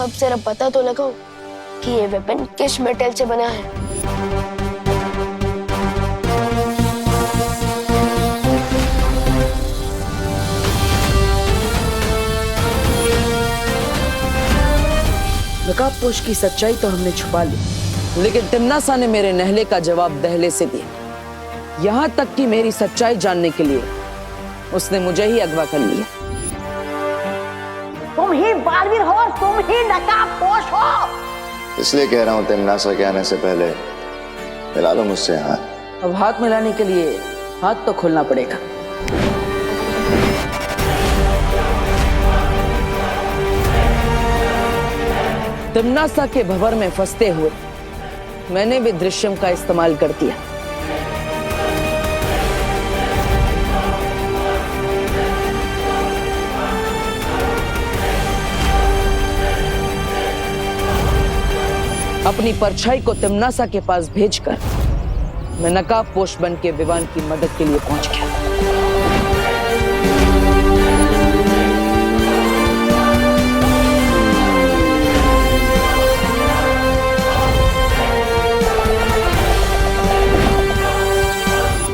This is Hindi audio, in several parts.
अब जरा पता तो लगाओ कि ये वेपन किस मेटल से बना है। नकाबपोश की सच्चाई तो हमने छुपा ली, लेकिन तिम्नासा ने मेरे नहले का जवाब दहले से दिया। यहाँ तक कि मेरी सच्चाई जानने के लिए उसने मुझे ही अगवा कर लिया। तुम ही बालवीर हो और तुम ही नकाबपोश हो। इसलिए कह रहा हूं तिम्नासा के आने से पहले मिला लो मुझसे हाथ। अब हाथ मिलाने के लिए हाथ तो खोलना पड़ेगा। तिम्नासा के भंवर में फंसते हुए मैंने भी दृश्यम का इस्तेमाल कर दिया। अपनी परछाई को तिम्नासा के पास भेजकर मैं नकाबपोश बन के विवान की मदद के लिए पहुंच गया।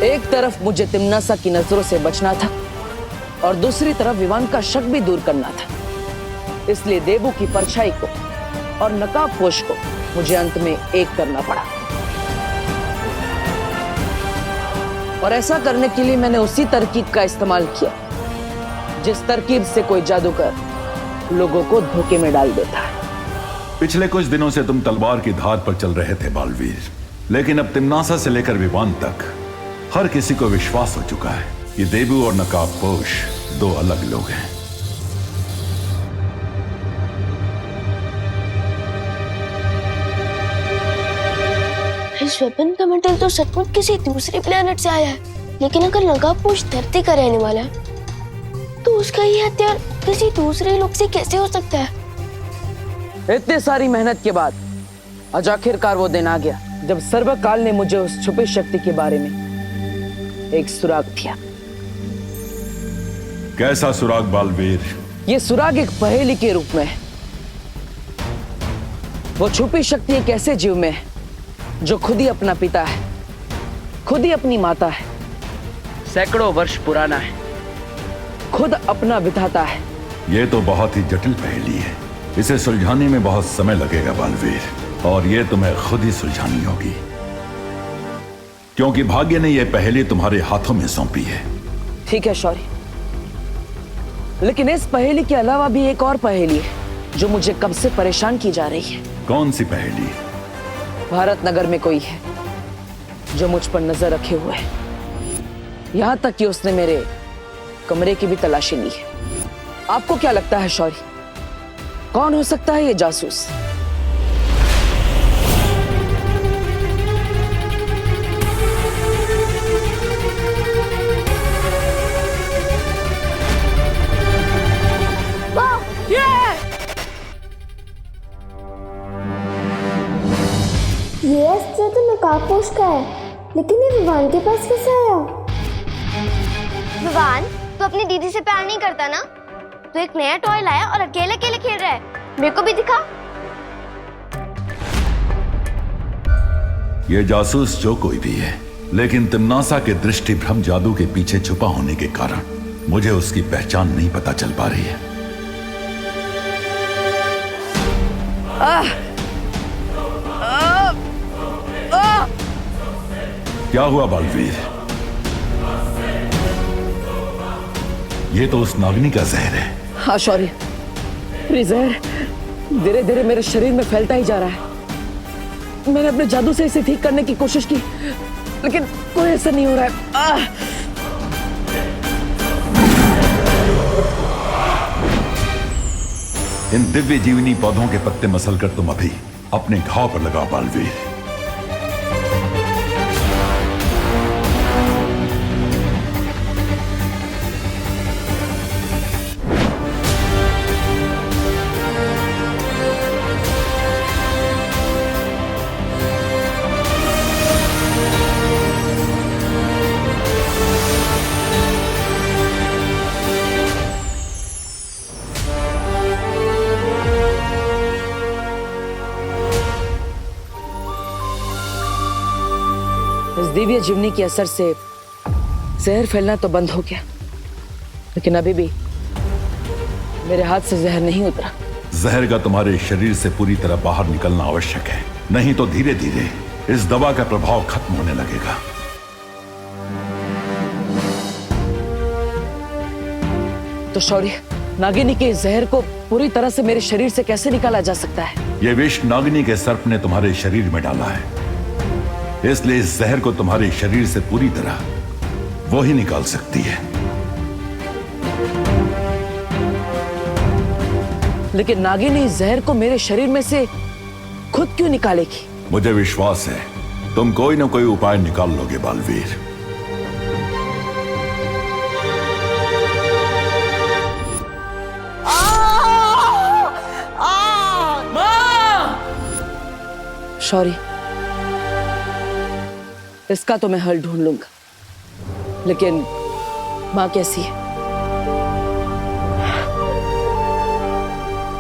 एक तरफ मुझे तिम्नासा की नजरों से बचना था और दूसरी तरफ विवान का शक भी दूर करना था। इसलिए देबू की परछाई को और नकाबपोश को मुझे अंत में एक करना पड़ा। और ऐसा करने के लिए मैंने उसी तरकीब का इस्तेमाल किया जिस तरकीब से कोई जादूगर लोगों को धोखे में डाल देता है। पिछले कुछ दिनों से तुम तलवार की धार पर चल रहे थे बालवीर, लेकिन अब तिम्नासा से लेकर विवान तक हर किसी को विश्वास हो चुका है कि देबू और नकाबपोश दो अलग लोग हैं। इस वेपन का मेटल तो सचमुच किसी दूसरे प्लेनेट से आया है, लेकिन अगर नकाबपोश धरती का रहने वाला है तो उसका ये हथियार किसी दूसरे लोग से कैसे हो सकता है? इतनी सारी मेहनत के बाद आज आखिरकार वो दिन आ गया जब सर्वकाल ने मुझे उस छुपी शक्ति के बारे में एक सुराग दिया। कैसा सुराग बालवीर? ये सुराग एक पहेली के रूप में है। वो छुपी शक्ति एक ऐसे जीव में है जो खुद ही अपना पिता है, खुद ही अपनी माता है, सैकड़ों वर्ष पुराना है, खुद अपना विधाता है। ये तो बहुत ही जटिल पहेली है। इसे सुलझाने में बहुत समय लगेगा बालवीर, और ये तुम्हें खुद ही सुलझानी होगी, क्योंकि भाग्य ने यह पहेली तुम्हारे हाथों में सौंपी है। ठीक है शौर्य, लेकिन इस पहेली के अलावा भी एक और पहेली है जो मुझे कब से परेशान की जा रही है। कौन सी पहेली? भारत नगर में कोई है जो मुझ पर नजर रखे हुए है। यहां तक कि उसने मेरे कमरे की भी तलाशी ली है। आपको क्या लगता है शौर्य, कौन हो सकता है ये जासूस? ये अस्त्र तो नकाबपोश का है, लेकिन ये विवान के पास कैसे आया? विवान, तू अपनी दीदी से प्यार नहीं करता ना? तू एक नया टॉय लाया और अकेले अकेले खेल रहा है। मेरे को भी दिखा। ये जासूस जो कोई भी है, लेकिन तिम्नासा के दृष्टि भ्रम जादू के पीछे छुपा होने के कारण मुझे उसकी पहचान नहीं पता चल पा रही है। क्या हुआ बालवीर? ये तो उस नागिनी का जहर है। हाँ शौर्य, ये जहर धीरे धीरे मेरे शरीर में फैलता ही जा रहा है। मैंने अपने जादू से इसे ठीक करने की कोशिश की, लेकिन कोई असर नहीं हो रहा है। इन दिव्य जीवनी पौधों के पत्ते मसलकर तुम अभी अपने घाव पर लगाओ बालवीर। दिव्य जीवनी के असर से जहर फैलना तो बंद हो गया, लेकिन अभी भी मेरे हाथ से जहर नहीं उतरा। जहर का तुम्हारे शरीर से पूरी तरह बाहर निकलना आवश्यक है, नहीं तो धीरे धीरे इस दवा का प्रभाव खत्म होने लगेगा। तो शौर्य, नागिनी के जहर को पूरी तरह से मेरे शरीर से कैसे निकाला जा सकता है? यह विष नागिनी के सर्प ने तुम्हारे शरीर में डाला है, इसलिए इस जहर को तुम्हारे शरीर से पूरी तरह वो ही निकाल सकती है। लेकिन नागिनी जहर को मेरे शरीर में से खुद क्यों निकालेगी? मुझे विश्वास है तुम कोई ना कोई उपाय निकाल लोगे बालवीर। शौर्य, इसका तो मैं हल ढूंढ लूंगा, लेकिन माँ कैसी है?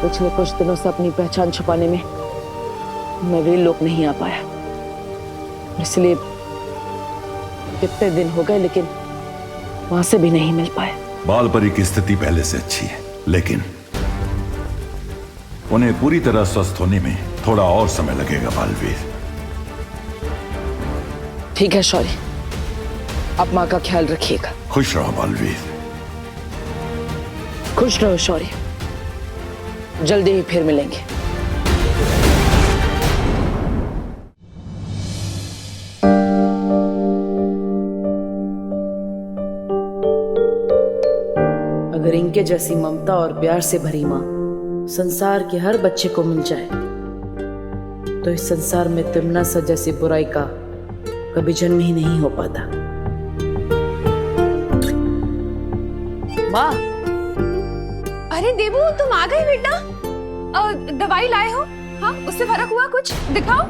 पिछले कुछ दिनों से अपनी पहचान छुपाने में मैं वीर लोक नहीं आ पाया, इसलिए कितने दिन हो गए लेकिन वहां से भी नहीं मिल पाया। बालपरी की स्थिति पहले से अच्छी है, लेकिन उन्हें पूरी तरह स्वस्थ होने में थोड़ा और समय लगेगा बालवीर। ठीक है शौर्य, आप माँ का ख्याल रखिएगा। खुश रहो बालवीर। खुश रहो शौर्य, जल्दी ही फिर मिलेंगे। अगर इनके जैसी ममता और प्यार से भरी माँ संसार के हर बच्चे को मिल जाए तो इस संसार में तिमनासा जैसी बुराई का कभी जन्म ही नहीं हो पाता। माँ, अरे देवू, तुम आ गई बेटा। दवाई लाए हो? हाँ, उससे फर्क हुआ कुछ? दिखाओ।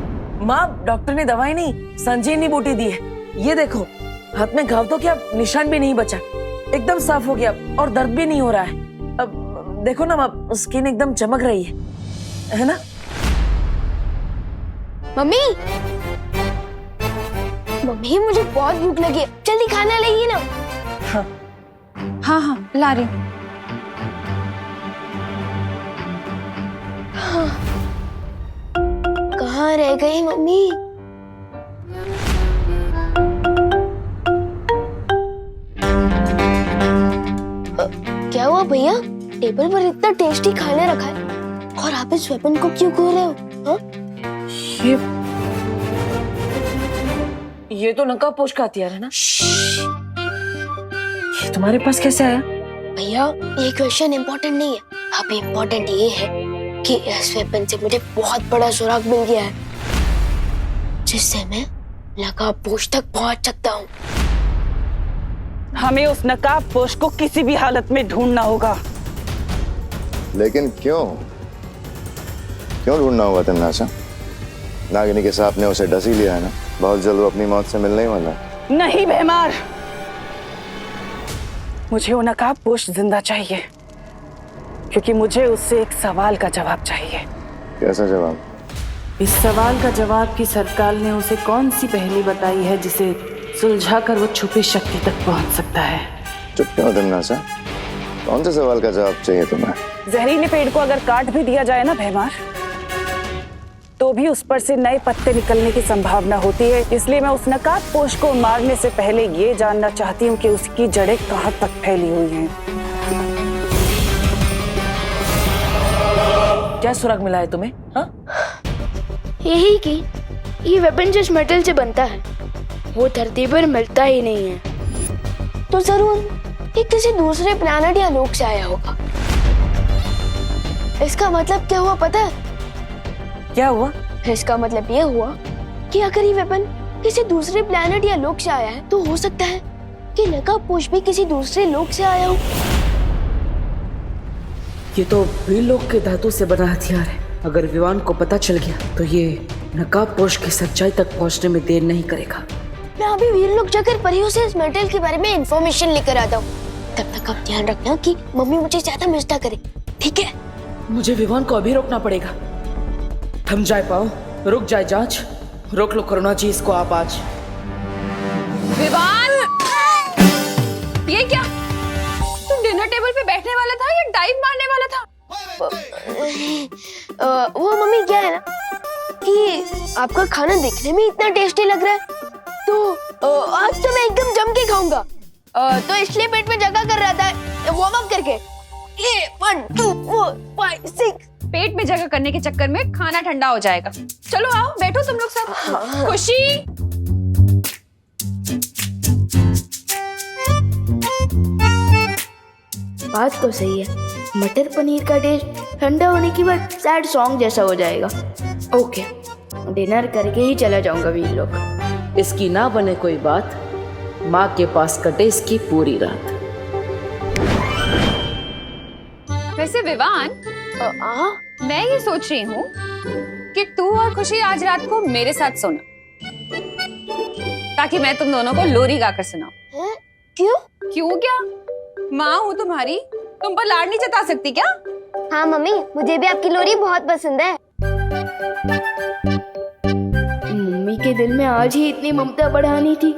माँ, डॉक्टर ने दवाई नहीं, संजीवनी बूटी दी है। ये देखो, हाथ में घाव तो क्या निशान भी नहीं बचा, एकदम साफ हो गया और दर्द भी नहीं हो रहा है। अब देखो ना माँ, स्किन एकदम चमक रही है ना? मम्मी, मम्मी मुझे बहुत भूख लगी है, जल्दी खाना लाइए ना। हाँ हाँ, ला रही हूँ। कहाँ रह गई मम्मी? क्या हुआ भैया? टेबल पर इतना टेस्टी खाना रखा है और आप इस वेपन को क्यों खो रहे हो? हाँ? ये तो नकाबपोश का हथियार है ना? ये तुम्हारे पास कैसे आया? भैया, ये क्वेश्चन इम्पोर्टेंट नहीं है, अभी इम्पोर्टेंट ये है कि इस वेपन से मुझे बहुत बड़ा सुराग मिल गया है, जिससे मैं नकाबपोश तक पहुंच सकता हूँ। हमें उस नकाबपोश को किसी भी हालत में ढूंढना होगा। लेकिन क्यों ढूंढना होगा तिमनासा? नागिनी के सांप ने उसे डस ही लिया है ना, बहुत जल्द वो अपनी मौत से मिलने ही वाला है। नहीं भैमार, मुझे वो नकाबपोश जिंदा चाहिए, क्योंकि मुझे उससे एक सवाल का जवाब चाहिए। कैसा जवाब? इस सवाल का जवाब कि सरकार ने उसे कौन सी पहेली बताई है जिसे सुलझाकर वो छुपी शक्ति तक पहुंच सकता है। चुप क्यों तिमनासा? कौन से सवाल का जवाब चाहिए तुम्हें? जहरीले पेड़ को अगर काट भी दिया जाए ना भैमार, तो भी उस पर से नए पत्ते निकलने की संभावना होती है। इसलिए मैं उस नकाबपोश को मारने से पहले ये जानना चाहती हूँ कि उसकी जड़ें कहाँ तक फैली हुई हैं। क्या सुराग मिला है तुम्हें? हाँ? यही कि ये वेपन जिस मेटल से बनता है वो धरती पर मिलता ही नहीं है, तो जरूर ये किसी दूसरे प्लैनेट या लोक से आया होगा। इसका मतलब क्या हुआ पता है? क्या हुआ? इसका मतलब ये हुआ कि अगर ये वेपन किसी दूसरे प्लैनेट या लोक से आया है तो हो सकता है कि नकाबपोश भी किसी दूसरे लोक से आया हो। ये तो वीर लोक के धातु से बना हथियार है। अगर विवान को पता चल गया तो ये नकाबपोश की सच्चाई तक पहुंचने में देर नहीं करेगा। मैं अभी वीर लोक जाकर परियों से इस मेटल के बारे में इंफॉर्मेशन लेकर आता हूँ। तब तक आप ध्यान रखना कि मम्मी मुझे ज्यादा मिस ना करे, ठीक है? मुझे विवान को अभी रोकना पड़ेगा। थम जाए पाओ, रुक जाए जांच, रोक लो करुणा जी इसको आप आज। विवान, ये क्या? तुम डिनर टेबल पे बैठने वाला था या डाइव मारने वाला था? वो मम्मी क्या है ना कि आपका खाना देखने में इतना टेस्टी लग रहा है तो आज तो मैं एकदम जम के खाऊंगा। तो इसलिए पेट में जगह कर रहा था वार्म अप करके। ये 1 2 4 5 6। पेट में जगह करने के चक्कर में खाना ठंडा हो जाएगा। चलो आओ बैठो तुम लोग सब। खुशी, बात तो सही है, मटर पनीर का टेस्ट ठंडा होने के बाद सैड सॉन्ग जैसा हो जाएगा। ओके, डिनर करके ही चला जाऊंगा वीर लोग। इसकी ना बने कोई बात, माँ के पास कटे इसकी पूरी रात। वैसे विवान, मैं ये सोच रही हूँ कि तू और खुशी आज रात को मेरे साथ सोना, ताकि मैं तुम दोनों को लोरी गाकर सुनाऊं। क्यों? क्यों क्या? माँ हूँ तुम्हारी, तुम पर लाड नहीं जता सकती क्या? हाँ मम्मी, मुझे भी आपकी लोरी बहुत पसंद है। मम्मी के दिल में आज ही इतनी ममता बढ़ानी थी।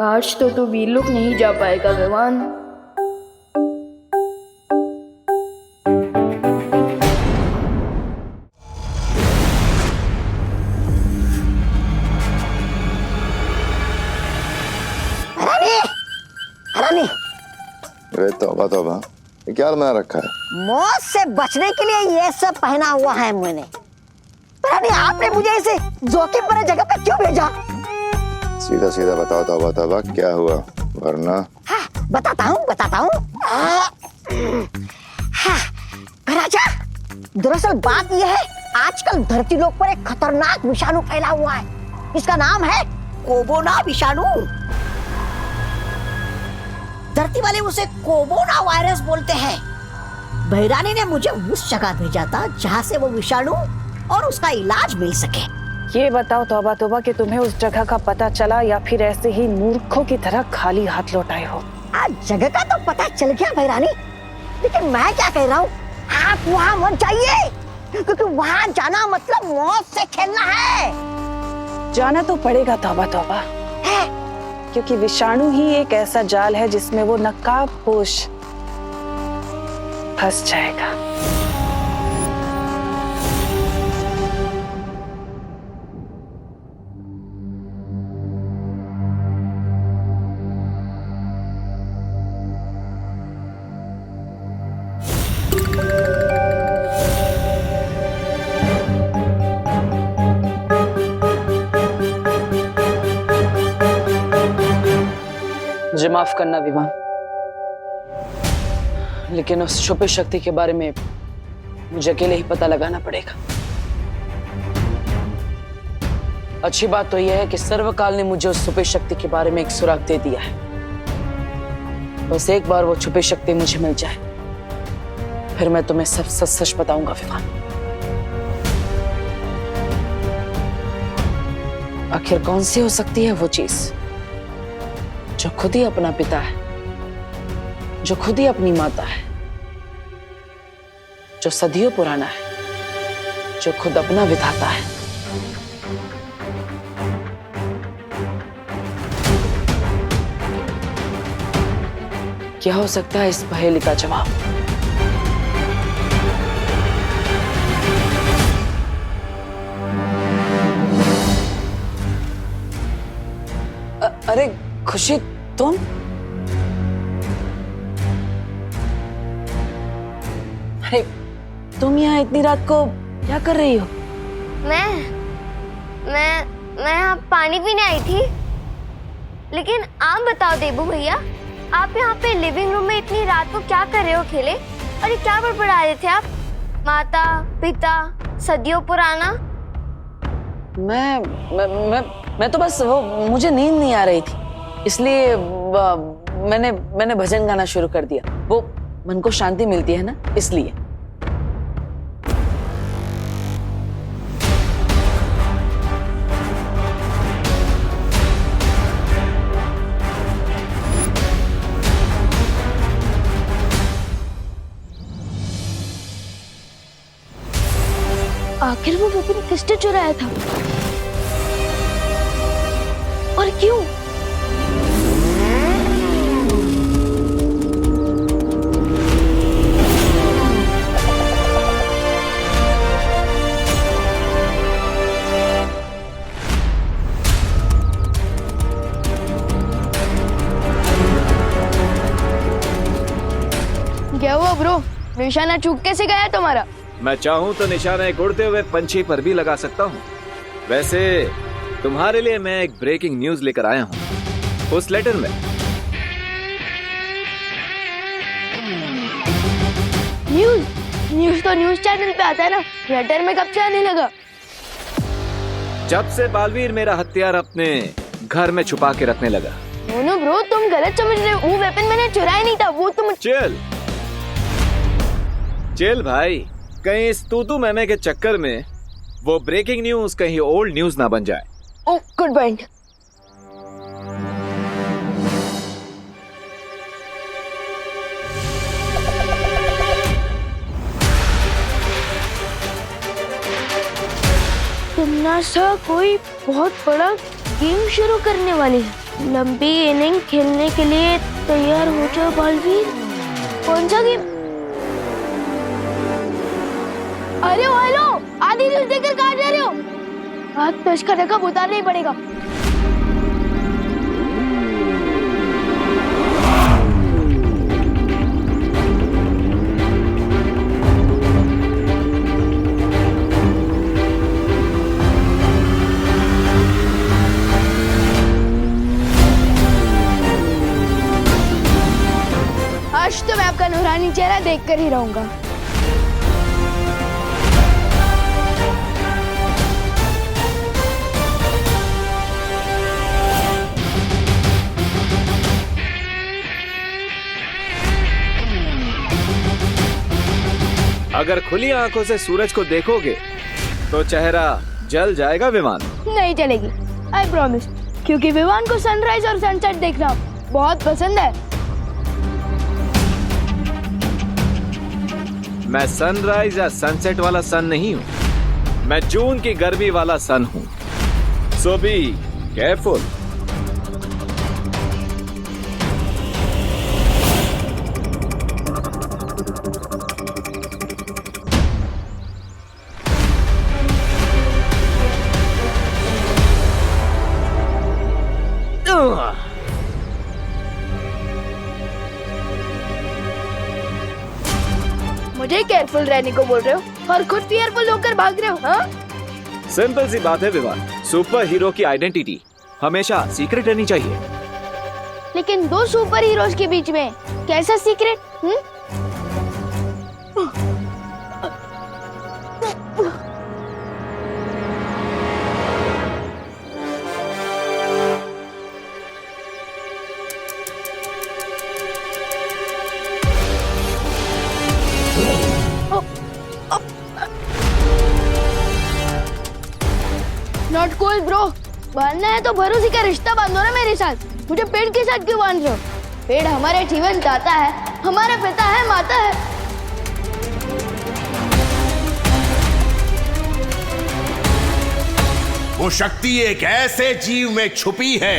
आज तो तू वीर लोग नहीं जा पाएगा विवान। अरे तौबा तौबा, ये क्या बना रखा है? मौत से बचने के लिए ये सब पहना हुआ है मैंने। पर आपने मुझे इसे जोखिम भरे जगह पे क्यों भेजा? सीधा सीधा बताओ तौबा तौबा, क्या हुआ? वरना हाँ, बताता हूँ। राजा, दरअसल बात यह है, आजकल धरती लोक पर एक खतरनाक विषाणु फैला हुआ है। इसका नाम है कोरोना विषाणु। धरती वाले उसे कोरोना वायरस बोलते हैं। भैरानी ने मुझे उस जगह भेजा था जहाँ से वो विषाणु और उसका इलाज मिल सके। ये बताओ तौबा तौबा कि तुम्हें उस जगह का पता चला या फिर ऐसे ही मूर्खों की तरह खाली हाथ लौट आए हो? आज जगह का तो पता चल गया भैरानी, लेकिन मैं क्या कह रहा हूँ, आप वहाँ मत जाइए, क्योंकि वहाँ जाना मतलब मौत से खेलना है। जाना तो पड़ेगा तौबा तौबा, क्योंकि विषाणु ही एक ऐसा जाल है जिसमें वो नकाबपोश फंस जाएगा। मुझे माफ करना विवान, लेकिन उस छुपी शक्ति के बारे में मुझे अकेले ही पता लगाना पड़ेगा। अच्छी बात तो यह है कि सर्वकाल ने मुझे उस छुपी शक्ति के बारे में एक सुराग दे दिया है। बस एक बार वो छुपी शक्ति मुझे मिल जाए, फिर मैं तुम्हें सब सच सच बताऊंगा विवान। आखिर कौन सी हो सकती है वो चीज जो खुद ही अपना पिता है, जो खुद ही अपनी माता है, जो सदियों पुराना है, जो खुद अपना विधाता है। क्या हो सकता है इस पहेली का जवाब? अरे खुशी, तुम? अरे तुम यहाँ इतनी रात को क्या कर रही हो? मैं यहाँ पानी पीने आई थी। लेकिन आप बताओ देबू भैया, आप यहाँ पे लिविंग रूम में इतनी रात को क्या कर रहे हो अकेले? और ये क्या बड़बड़ा रहे थे आप? माता पिता सदियों पुराना। मैं तो बस वो, मुझे नींद नहीं आ रही थी, इसलिए मैंने भजन गाना शुरू कर दिया। वो मन को शांति मिलती है ना, इसलिए। आखिर वो विपिन किसने चुराया था और क्यों? निशाना चूक कैसे गया तुम्हारा? मैं चाहूँ तो निशाना एक उड़ते हुए पंछी पर भी लगा सकता हूँ। वैसे तुम्हारे लिए मैं एक ब्रेकिंग न्यूज लेकर आया हूँ। उस लेटर में न्यूज तो न्यूज चैनल पे आता है ना, लेटर में कब से आने लगा? जब से बालवीर मेरा हथियार अपने घर में छुपा के रखने लगा। नो ब्रो, तुम गलत समझ रहे हो। वो वेपन मैंने चुराया नहीं था, वो तुम। चिल भाई, कहीं इस तूतू मैमे के चक्कर में वो ब्रेकिंग न्यूज कहीं ओल्ड न्यूज ना बन जाए। ओह, गुड पॉइंट। तमन्ना कोई बहुत बड़ा गेम शुरू करने वाली है। लंबी इनिंग खेलने के लिए तैयार हो जाओ बालवीर। कौन सा गेम? अरे हेलो, आधी न्यूज देखकर कहाँ जा रहे हो? आज पेश का धक्का उतारना ही पड़ेगा। आज तो मैं आपका नूरानी चेहरा देखकर ही रहूंगा। अगर खुली आंखों से सूरज को देखोगे तो चेहरा जल जाएगा विमान। नहीं चलेगी, आई प्रॉमिस, क्योंकि विमान को सनराइज और सनसेट देखना बहुत पसंद है। मैं सनराइज या सनसेट वाला सन नहीं हूँ, मैं जून की गर्मी वाला सन हूँ। सो बी केयरफुल। मुझे केयरफुल रहने को बोल रहे हो और खुद केयरफुल होकर भाग रहे हो, हाँ? सिंपल सी बात है विवान, सुपर हीरो की आइडेंटिटी हमेशा सीक्रेट रहनी चाहिए। लेकिन दो सुपर हीरोज के बीच में कैसा सीक्रेट? नॉट कूल ब्रो, बांधना है तो भरोसे का रिश्ता बांधो ना मेरे साथ। मुझे पेड़ के साथ क्यों बांध रहे हो? पेड़ हमारे जीवन दाता है, हमारा पिता है, माता है। वो शक्ति एक ऐसे जीव में छुपी है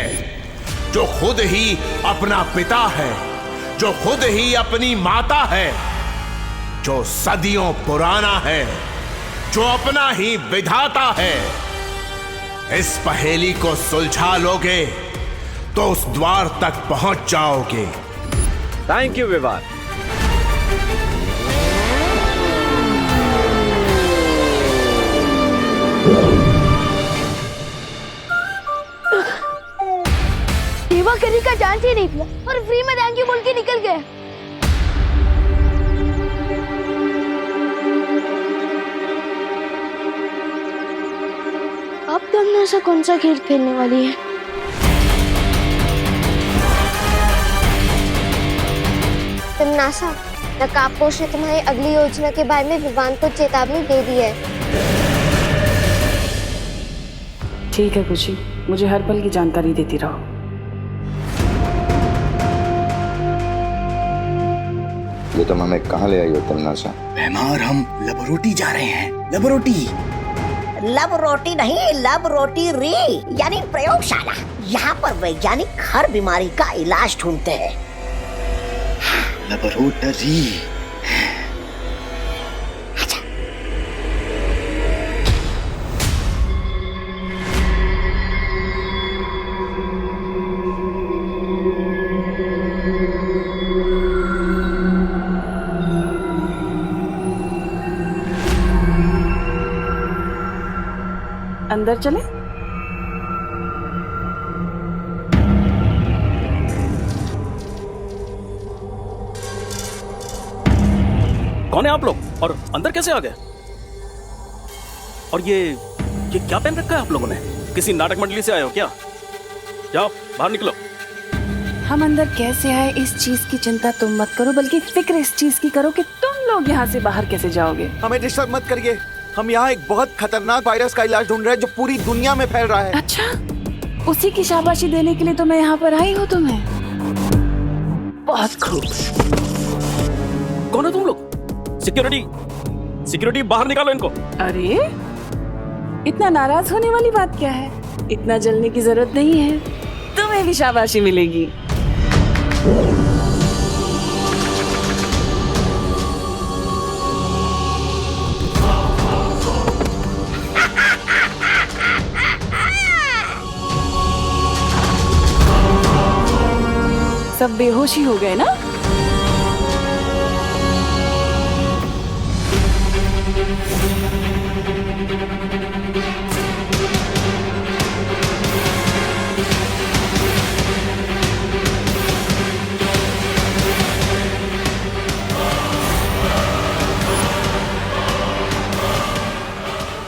जो खुद ही अपना पिता है, जो खुद ही अपनी माता है, जो सदियों पुराना है, जो अपना ही विधाता है। इस पहेली को सुलझा लोगे तो उस द्वार तक पहुंच जाओगे। Thank you Vivaan. सेवा करने का चांस ही नहीं दिया और फ्री में थैंक यू बोल के निकल गया। अब तमन्ना सा कौन सा खेल खेलने वाली है? तमन्ना, नकाबपोश ने तुम्हारी अगली योजना के बारे में विवान को चेतावनी दे दी है। ठीक है खुशी, मुझे हर पल की जानकारी देती रहो। ये तुम हमें कहाँ ले आई हो तमन्ना सा? भैमार, हम लबरोटी जा रहे हैं। लबरोटी? लब रोटी नहीं, लब रोटी री, यानी प्रयोगशाला। यहाँ पर वैज्ञानिक हर बीमारी का इलाज ढूंढते हैं। लबरोटरी। अंदर चले? कौन है आप लोग और अंदर कैसे आ गए? और ये क्या पहन रखा है आप लोगों ने? किसी नाटक मंडली से आए हो क्या? जाओ बाहर निकलो। हम अंदर कैसे आए इस चीज की चिंता तुम मत करो, बल्कि फिक्र इस चीज की करो कि तुम लोग यहाँ से बाहर कैसे जाओगे। हमें डिस्टर्ब मत करिए। हम यहाँ एक बहुत खतरनाक वायरस का इलाज ढूंढ रहे हैं जो पूरी दुनिया में फैल रहा है। अच्छा, उसी की शाबाशी देने के लिए तो मैं यहाँ पर आई हूँ तुम्हें। बहुत खूब। कौन है तुम लोग? सिक्योरिटी बाहर निकालो इनको। अरे इतना नाराज होने वाली बात क्या है? इतना जलने की जरूरत नहीं है, तुम्हें भी शाबाशी मिलेगी। सब बेहोशी हो गए ना?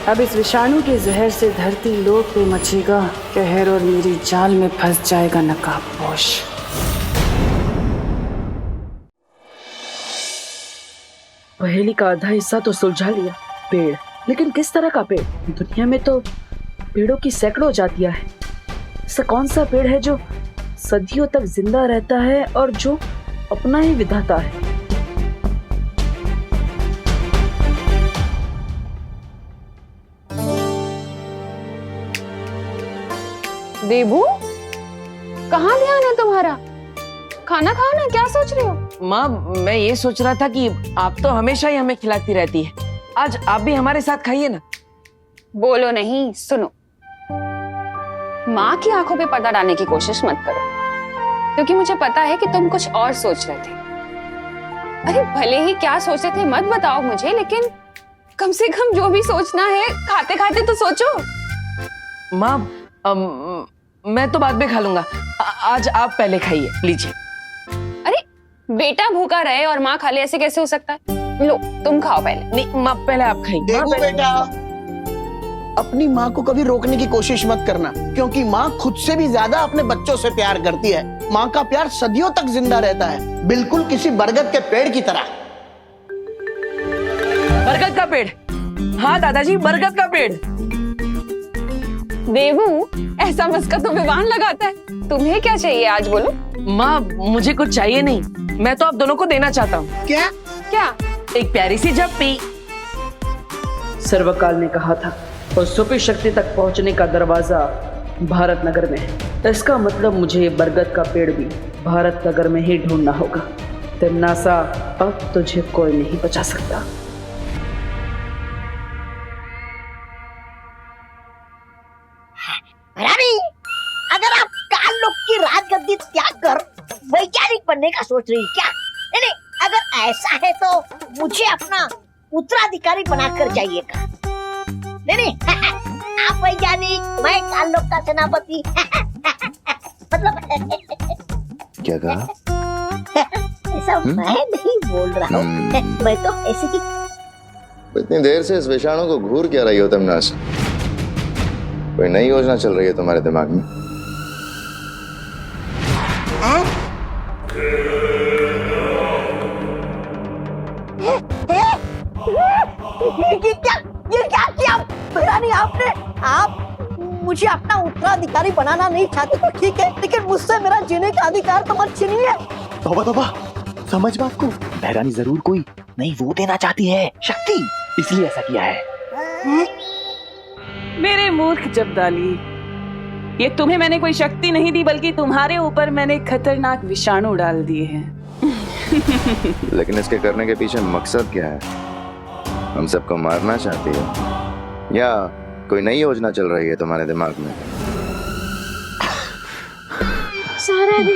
अब इस विषाणु के जहर से धरती लोक पे मचेगा कहर और मेरी जाल में फंस जाएगा नकाबपोश। पहेली का आधा हिस्सा तो सुलझा लिया। पेड़, लेकिन किस तरह का पेड़? दुनिया में तो पेड़ों की सैकड़ों जातियां हैं। ऐसा कौन सा पेड़ है जो सदियों तक जिंदा रहता है और जो अपना ही विधाता है? देबू, कहाँ ध्यान है तुम्हारा? खाना खाओ ना, क्या सोच रहे हो? माँ, मैं ये सोच रहा था कि आप तो हमेशा ही हमें खिलाती रहती है, आज आप भी हमारे साथ खाइए ना। बोलो नहीं, सुनो। माँ की आंखों पे पर्दा डालने की कोशिश मत करो, क्योंकि मुझे पता है कि तुम कुछ और सोच रहे थे। अरे भले ही क्या सोच रहे थे मत बताओ मुझे, लेकिन कम से कम जो भी सोचना है खाते खाते तो सोचो। माँ, मैं तो बाद में खा लूंगा, आज आप पहले खाइए, लीजिए। अरे बेटा भूखा रहे और माँ खा ले, ऐसे कैसे हो सकता है? लो तुम खाओ पहले। नहीं माँ, पहले आप खाइए। देखो बेटा, अपनी माँ को कभी रोकने की कोशिश मत करना, क्योंकि माँ खुद से भी ज्यादा अपने बच्चों से प्यार करती है। माँ का प्यार सदियों तक जिंदा रहता है, बिल्कुल किसी बरगद के पेड़ की तरह। बरगद का पेड़? हाँ दादाजी, बरगद का पेड़। देवू, ऐसा मस्का तो विवान लगाता है। तुम्हें क्या चाहिए आज, बोलो। माँ, मुझे कुछ चाहिए नहीं, मैं तो आप दोनों को देना चाहता हूँ। क्या? क्या? एक प्यारी सी झप्पी। सर्वकाल ने कहा था और सुपी शक्ति तक पहुंचने का दरवाजा भारत नगर में है। इसका मतलब मुझे ये बरगद का पेड़ भी भारत नगर में ही ढूंढना होगा। तिमनासा, अब तुझे कोई नहीं बचा सकता। रानी, अगर आप काल लोक की राजगद्दी त्याग कर वैज्ञानिक बनने का सोच रही क्या? नहीं, अगर ऐसा है तो मुझे अपना उत्तराधिकारी बनाकर जाइएगा। नहीं, आप वैज्ञानिक, मैं काल लोक का सेनापति। मतलब क्या कहा? ऐसा मैं नहीं बोल रहा हूँ, मैं तो ऐसे ही। इतनी देर से इस विषाणु को घूर क्या रही हो तमनास? कोई नई योजना चल रही है तुम्हारे दिमाग में? ये क्या किया रानी आपने? आप मुझे अपना उत्तराधिकारी बनाना नहीं चाहते तो ठीक है, लेकिन मुझसे मेरा जीने का अधिकार तो मत छीनिए। तौबा तौबा, समझ बात को। बहरानी जरूर कोई नई वो देना चाहती है, शक्ति, इसलिए ऐसा किया है। मेरे मूर्ख जब्दाली, ये तुम्हें मैंने कोई शक्ति नहीं दी, बल्कि तुम्हारे ऊपर मैंने खतरनाक विषाणु डाल दिए हैं। लेकिन इसके करने के पीछे मकसद क्या है? हम सबको मारना चाहती हो या कोई नई योजना चल रही है तुम्हारे दिमाग में? सहारा दे,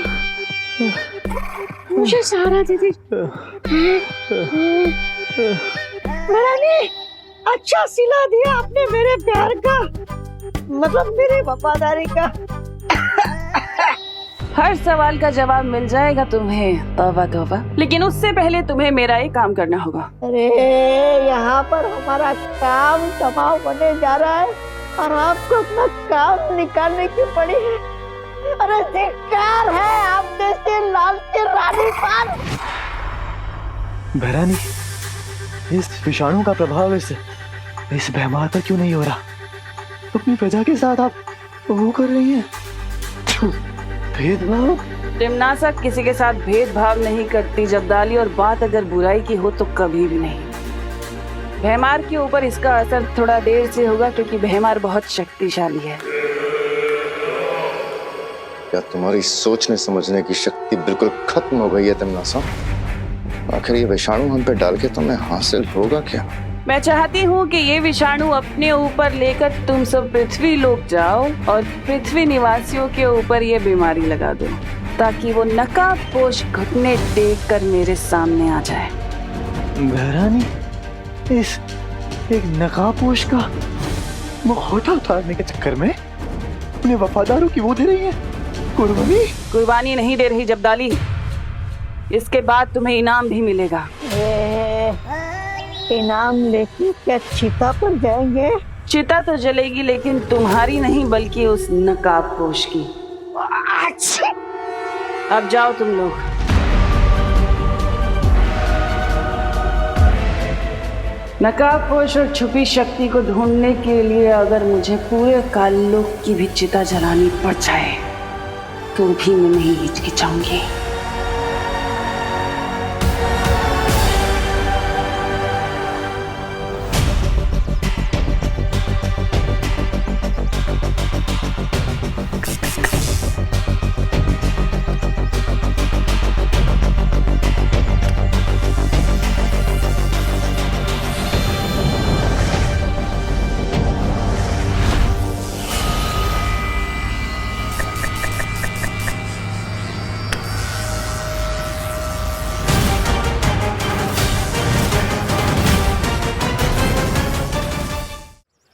मुझे सहारा दे दे। रानी, अच्छा सिला दिया आपने मेरे प्यार का। मतलब मेरी वफादारी का। हर सवाल का जवाब मिल जाएगा तुम्हें, तौबा तौबा। लेकिन उससे पहले तुम्हें मेरा एक काम करना होगा। अरे यहाँ पर हमारा काम तमाम होने जा रहा है और आपको अपना काम निकालने की पड़ी है। अरे धिक्कार है आप जैसे लालची रानी पर। बहरानी, इस विषाणु का प्रभाव इस भैमार पर क्यों नहीं हो रहा? अपनी प्रजा के साथ आप वो कर रही हैं भेदभाव। टिमनासा किसी के साथ भेदभाव नहीं करती जब्दाली, और बात अगर बुराई की हो तो कभी भी नहीं। भैमार के ऊपर इसका असर थोड़ा देर से होगा क्योंकि भैमार बहुत शक्तिशाली है। क्या तुम्हारी सोचने समझने की शक्ति बिल्कुल खत्म हो गई है टिमनासा? आखिर ये विषाणु हम पे डाल के तुम्हें हासिल होगा क्या? मैं चाहती हूँ कि ये विषाणु अपने ऊपर लेकर तुम सब पृथ्वी लोक जाओ और पृथ्वी निवासियों के ऊपर ये बीमारी लगा दो, ताकि वो नकाबपोश घुटने टेक कर मेरे सामने आ जाए। बहरानी, इस एक नकाबपोश का मुखौटा उतारने के चक्कर में अपने वफादारों की वो दे रही है कुर्बानी। कुर्बानी नहीं दे रही जब्दाली, इसके बाद तुम्हें इनाम भी मिलेगा। इनाम लेके क्या चिता पर जाएंगे? चिता तो जलेगी, लेकिन तुम्हारी नहीं बल्कि उस नकाबपोश की। अब जाओ तुम लोग। नकाबपोश और छुपी शक्ति को ढूंढने के लिए अगर मुझे पूरे काललोक की भी चिता जलानी पड़ जाए तो भी मैं नहीं हिचकिचाऊंगी।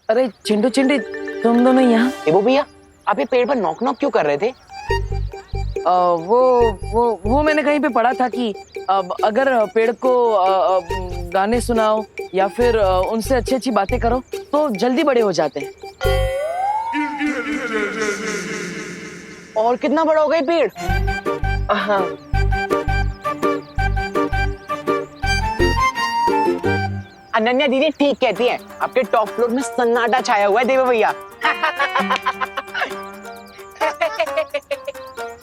अरे चिंटू चिंटी, तुम दोनों यहाँ? देबू भैया, आप ये पेड़ पर नॉक नॉक क्यों कर रहे थे? वो मैंने कहीं पे पढ़ा था कि अगर पेड़ को गाने सुनाओ या फिर उनसे अच्छी अच्छी बातें करो तो जल्दी बड़े हो जाते हैं। और कितना बड़ा हो गया पेड़? हाँ। अनन्या दीदी ठीक कहती है, आपके टॉप फ्लोर में सन्नाटा छाया हुआ है देवा भैया।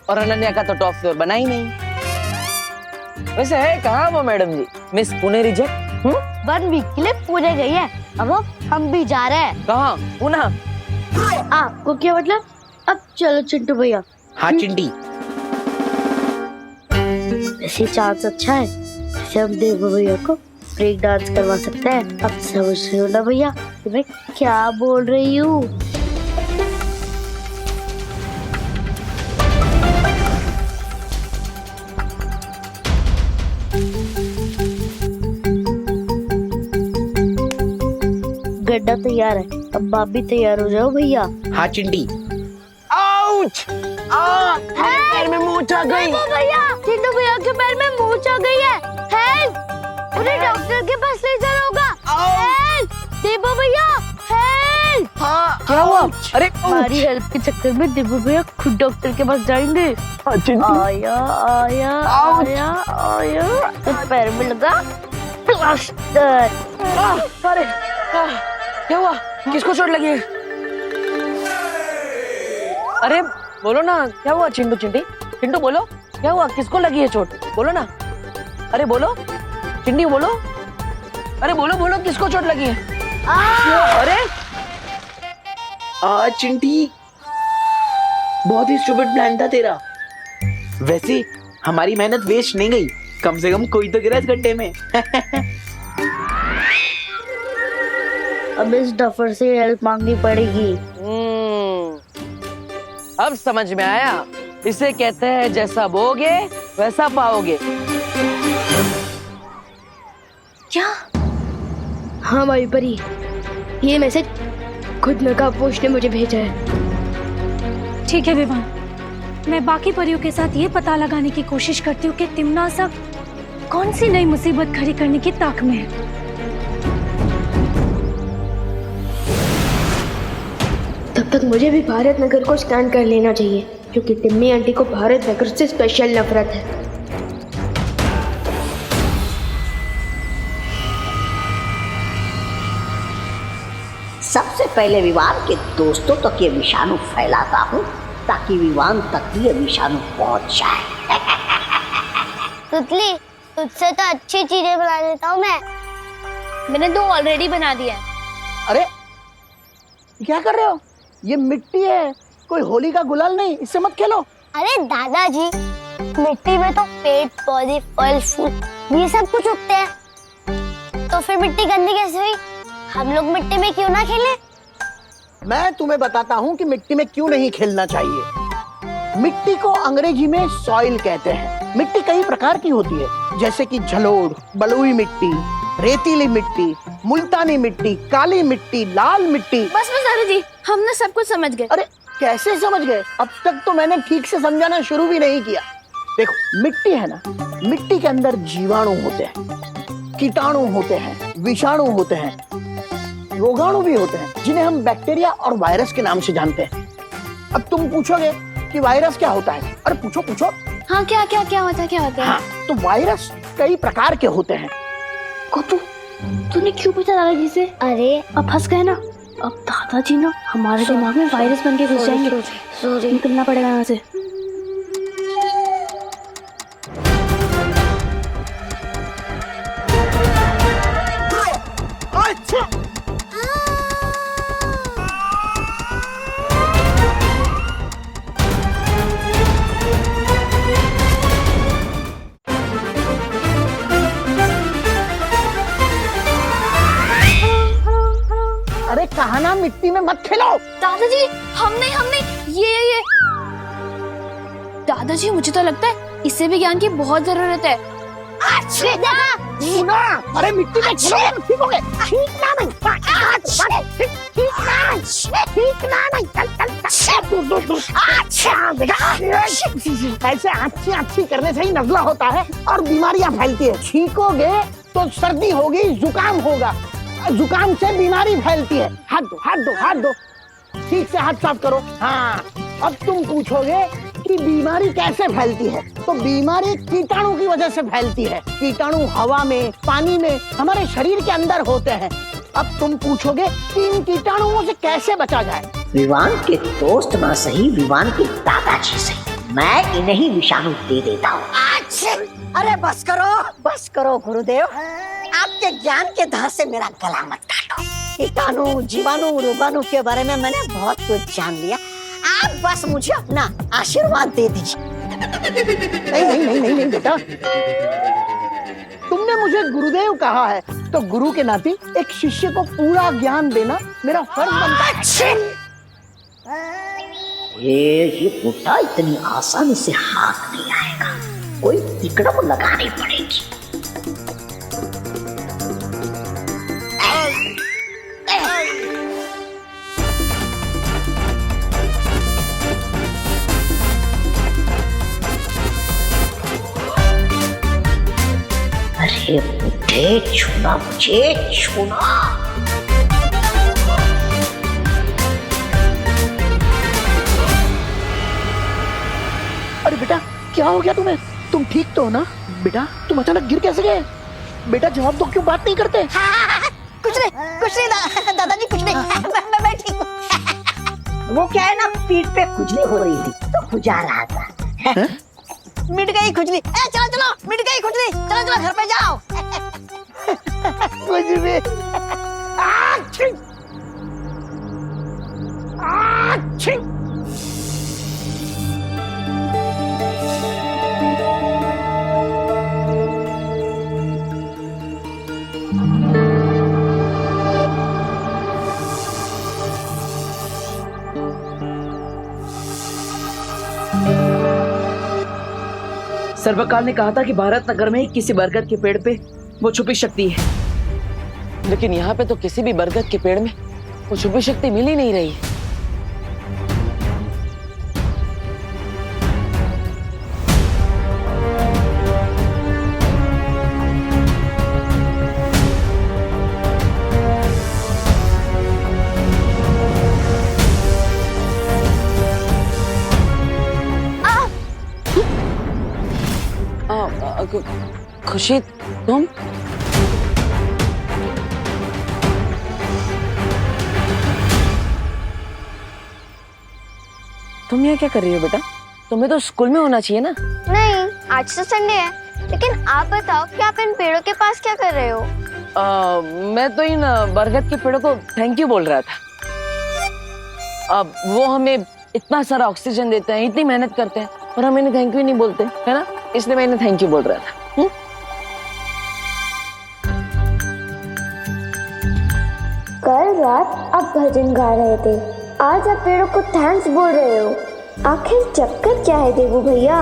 और अनन्या का तो टॉप फ्लोर बना ही नहीं। वैसे है कहाँ वो मैडम जी, मिस पुणे रिजेक्ट? 1 वीक के लिए पुणे गई है, अब हम भी जा रहे हैं। कहाँ? पुणे? आपको क्या मतलब? अब चलो चिंटू भैया। हाँ चिंटी, ऐसी चांस अच्छा है, जैसे हम देव भैया को ब्रेक डांस करवा सकते हैं। अब समझ रहे हो ना भैया मैं क्या बोल रही हूँ? गड्ढा तैयार है, अब आप भी तैयार हो जाओ भैया। हाँ चिंटी। आउच! पैर में मूंछ आ गई। भैया, चिंटू भैया के पैर में मूंछ आ गई है। हेल्प! उन्हें डॉक्टर के पास ले जाना होगा। हेल्प! देबू भैया, हेल्प! हाँ, क्या हुआ? अरे हमारी हेल्प के चक्कर में देबू भैया खुद डॉक्टर के पास जाएंगे। आया आया आया आया, तो पैर में लगा प्लास्टर। अरे क्या हुआ? किसको चोट लगी है? अरे बोलो ना, क्या हुआ चिंटू चिंटी? चिंटू बोलो, क्या हुआ? किसको लगी है चोट? बोलो ना। अरे बोलो चिंटी, बोलो। अरे बोलो बोलो, किसको चोट लगी है? अरे चिंटी, बहुत ही स्टूपिड प्लान था तेरा। वैसे हमारी मेहनत वेस्ट नहीं गई, कम से कम कोई तो गिरा इस गड्ढे में। अब इस डफर से हेल्प मांगनी पड़ेगी। अब समझ में आया, इसे कहते हैं जैसा बोगे वैसा पाओगे। क्या? हाँ भाई परी, ये मैसेज खुद नकाबपोश ने मुझे भेजा है। ठीक है विवान, मैं बाकी परियों के साथ ये पता लगाने की कोशिश करती हूँ कि तिमनासा कौन सी नई मुसीबत खड़ी करने की ताक में है। तब तक मुझे भी भारत नगर को स्कैन कर लेना चाहिए, क्योंकि टिम्मी आंटी को भारत नगर से स्पेशल नफरत है। सबसे पहले विवान के दोस्तों तक ये विषाणु फैलाता हूँ ताकि विवान तक भी ये विषाणु पहुंच जाए। तुतली, तुझसे तो अच्छी चीजें बना लेता हूँ मैं। मैंने 2 ऑलरेडी बना दिया है। अरे क्या कर रहे हो? ये मिट्टी है, कोई होली का गुलाल नहीं, इससे मत खेलो। अरे दादाजी, मिट्टी में तो पेड़ पौधे फल फूल ये सब कुछ उगते हैं, तो फिर मिट्टी गंदी कैसे हुई? हम लोग मिट्टी में क्यों ना खेलें? मैं तुम्हें बताता हूँ कि मिट्टी में क्यों नहीं खेलना चाहिए। मिट्टी को अंग्रेजी में सॉइल कहते हैं। मिट्टी कई प्रकार की होती है, जैसे कि जलोढ़, बलुई मिट्टी, रेतीली मिट्टी, मुल्तानी मिट्टी, काली मिट्टी, लाल मिट्टी। बस दादाजी, हमने सब कुछ समझ गए। अरे कैसे समझ गए? अब तक तो मैंने ठीक से समझाना शुरू भी नहीं किया। देखो, मिट्टी है ना, मिट्टी के अंदर जीवाणु होते हैं, कीटाणु होते हैं, विषाणु होते हैं, रोगाणु भी होते हैं, जिन्हें हम बैक्टीरिया और वायरस के नाम से जानते हैं। अब तुम पूछोगे कि वायरस क्या होता है? अरे पूछो पूछो। हाँ, क्या होता है? हाँ, तो वायरस कई प्रकार के होते हैं। तूने क्यों पूछा दादाजी से? अरे अब फंस गए ना। अब दादाजी ना हमारे दिमाग में वायरस बन के घुस जाएंगे। निकलना पड़ेगा यहाँ से। अरे कहा ना मिट्टी में मत खेलो। दादाजी, हमने ये दादाजी, मुझे तो लगता है इससे भी ज्ञान की बहुत जरूरत है। सुना, अरे मिट्टी में खेलोगे तो सीखोगे। सीखना नहीं, ऐसे अच्छी करने से ही नजला होता है और बीमारियां फैलती है। छींकोगे तो सर्दी होगी, जुकाम होगा, जुकाम से बीमारी फैलती है। हाथ दो, ठीक से हाथ साफ करो। हाँ, अब तुम पूछोगे कि बीमारी कैसे फैलती है, तो बीमारी कीटाणु की वजह से फैलती है। कीटाणु हवा में, पानी में, हमारे शरीर के अंदर होते हैं। अब तुम पूछोगे कि इन कीटाणुओं से कैसे बचा जाए। विवान के दोस्त ना सही, विवान के दादाजी से मैं इन्हें ही विषाणु दे देता हूँ। अरे बस करो गुरुदेव, आपके ज्ञान के धार से मेरा गला मत काटो। कीटाणु, जीवाणु, रोगाणु के बारे में मैंने बहुत कुछ जान लिया। आप बस मुझे अपना आशीर्वाद दे दीजिए। नहीं बेटा, तुमने मुझे गुरुदेव कहा है, तो गुरु के नाते एक शिष्य को पूरा ज्ञान देना मेरा फर्ज बनता है। ये बुढ़ा इतनी आसानी से हाथ नहीं आएगा, कोई तिकड़म लगानी पड़ेगी। अरे बुढ़े, छूना मुझे, छूना। अरे बेटा, क्या हो गया तुम्हें? तुम ठीक तो हो ना? बेटा, तुम अचानक गिर कैसे गए? बेटा जवाब दो, क्यों बात नहीं करते? कुछ नहीं दादाजी, कुछ नहीं। मैं ठीक हूँ। वो क्या है ना, पीठ पे खुजली हो रही थी तो खुजा रहा था। मिट गई खुजली। चलो मिट गई खुजली, चलो घर पे जाओ। कुछ भी। सर्वकाल ने कहा था कि भारत नगर में किसी बरगद के पेड़ पे वो छुपी शक्ति है, लेकिन यहाँ पे तो किसी भी बरगद के पेड़ में वो छुपी शक्ति मिल ही नहीं रही। खुशी तुम यहाँ क्या कर रही हो बेटा? तुम्हें तो स्कूल में होना चाहिए ना। नहीं, आज तो संडे है। लेकिन आप बताओ कि आप इन पेड़ों के पास क्या कर रहे हो? मैं तो इन बरगद के पेड़ों को थैंक यू बोल रहा था। अब वो हमें इतना सारा ऑक्सीजन देते हैं, इतनी मेहनत करते हैं, और हम इन्हें थैंक यू नहीं बोलते, है ना? इसलिए मैं इन्हें थैंक यू बोल रहा था। कल रात आप भजन गा रहे थे, आज आप पेड़ों को थैंक्स बोल रहे हो। आखिर चक्कर क्या है देवू भैया?